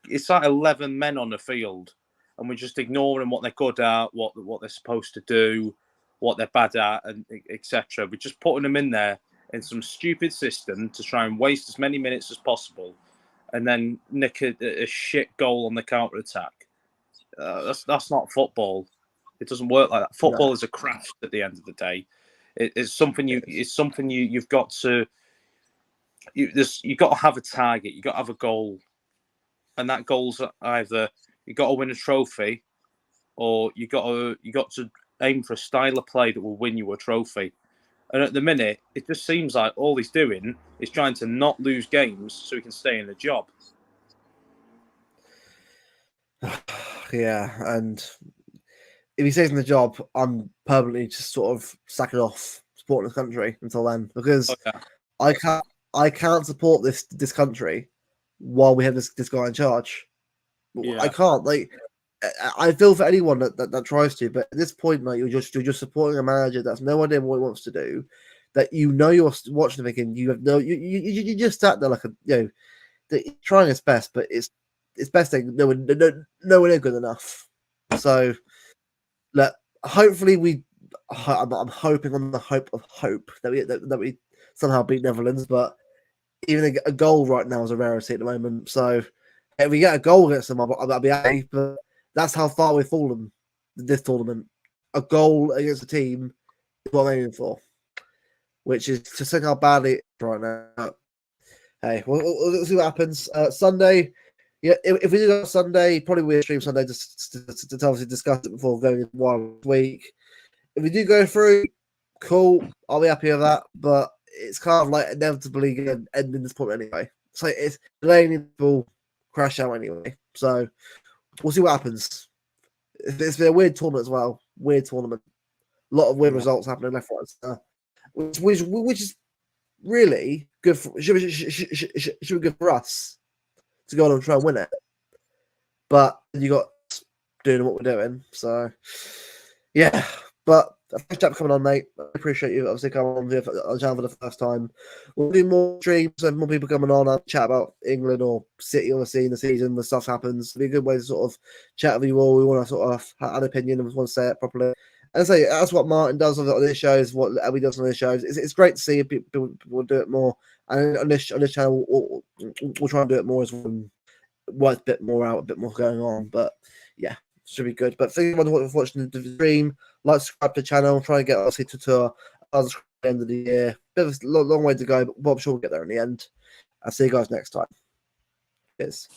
it's like 11 men on the field, and we're just ignoring what they're good at, what they're supposed to do, what they're bad at, and etc. We're just putting them in there in some stupid system to try and waste as many minutes as possible, and then nick a shit goal on the counter attack. That's not football. It doesn't work like that. Football is a craft at the end of the day. It's something you've got to. You've got to have a target. You've got to have a goal, and that goal's either you got to win a trophy, or you got to aim for a style of play that will win you a trophy. And at the minute, it just seems like all he's doing is trying to not lose games so he can stay in the job. Yeah, and if he stays in the job, I'm permanently just sort of sacking off supporting this country until then, because I can't support this country while we have this guy in charge. Yeah. I can't. I feel for anyone that tries to, but at this point, like, you're just supporting a manager that's no idea what he wants to do. That you're watching him thinking you have no you just sat there like trying his best, but it's best thing nowhere near good enough. So look, hopefully I'm hoping on the hope of hope that we somehow beat Netherlands, but even a goal right now is a rarity at the moment. So if we get a goal against them, I'll be happy. But that's how far we've fallen this tournament. A goal against a team is what I'm aiming for, which is to see how badly it's right now. Hey, we'll see what happens. Sunday, yeah, if we do go Sunday, probably we'll stream Sunday to obviously discuss it before going one week. If we do go through, cool, I'll be happy with that. But it's kind of like inevitably going to end in this point anyway. So it's delaying will crash out anyway. So we'll see what happens. It's been a weird tournament as well. Weird tournament. A lot of weird results happening left, right, which is really good. Should be good for us to go on and try and win it. But you got doing what we're doing. So yeah. But thanks, Jack, for coming on, mate. I appreciate you obviously coming on the channel for the first time. We'll do more streams, so more people coming on. I'll chat about England or City, obviously, in the season when stuff happens. It'll be a good way to sort of chat with you all. We want to sort of have an opinion and want to say it properly. And so that's what Martin does on this shows, what Abby does on this shows. It's great to see people do it more. And on this channel, we'll try and do it more as well. Work a bit more out, a bit more going on. But yeah, should be good. But thank you for watching the stream. Like, subscribe to the channel. Try and get obviously to the end of the year. Bit of a long way to go, but I'm sure we'll get there in the end. I'll see you guys next time. Cheers.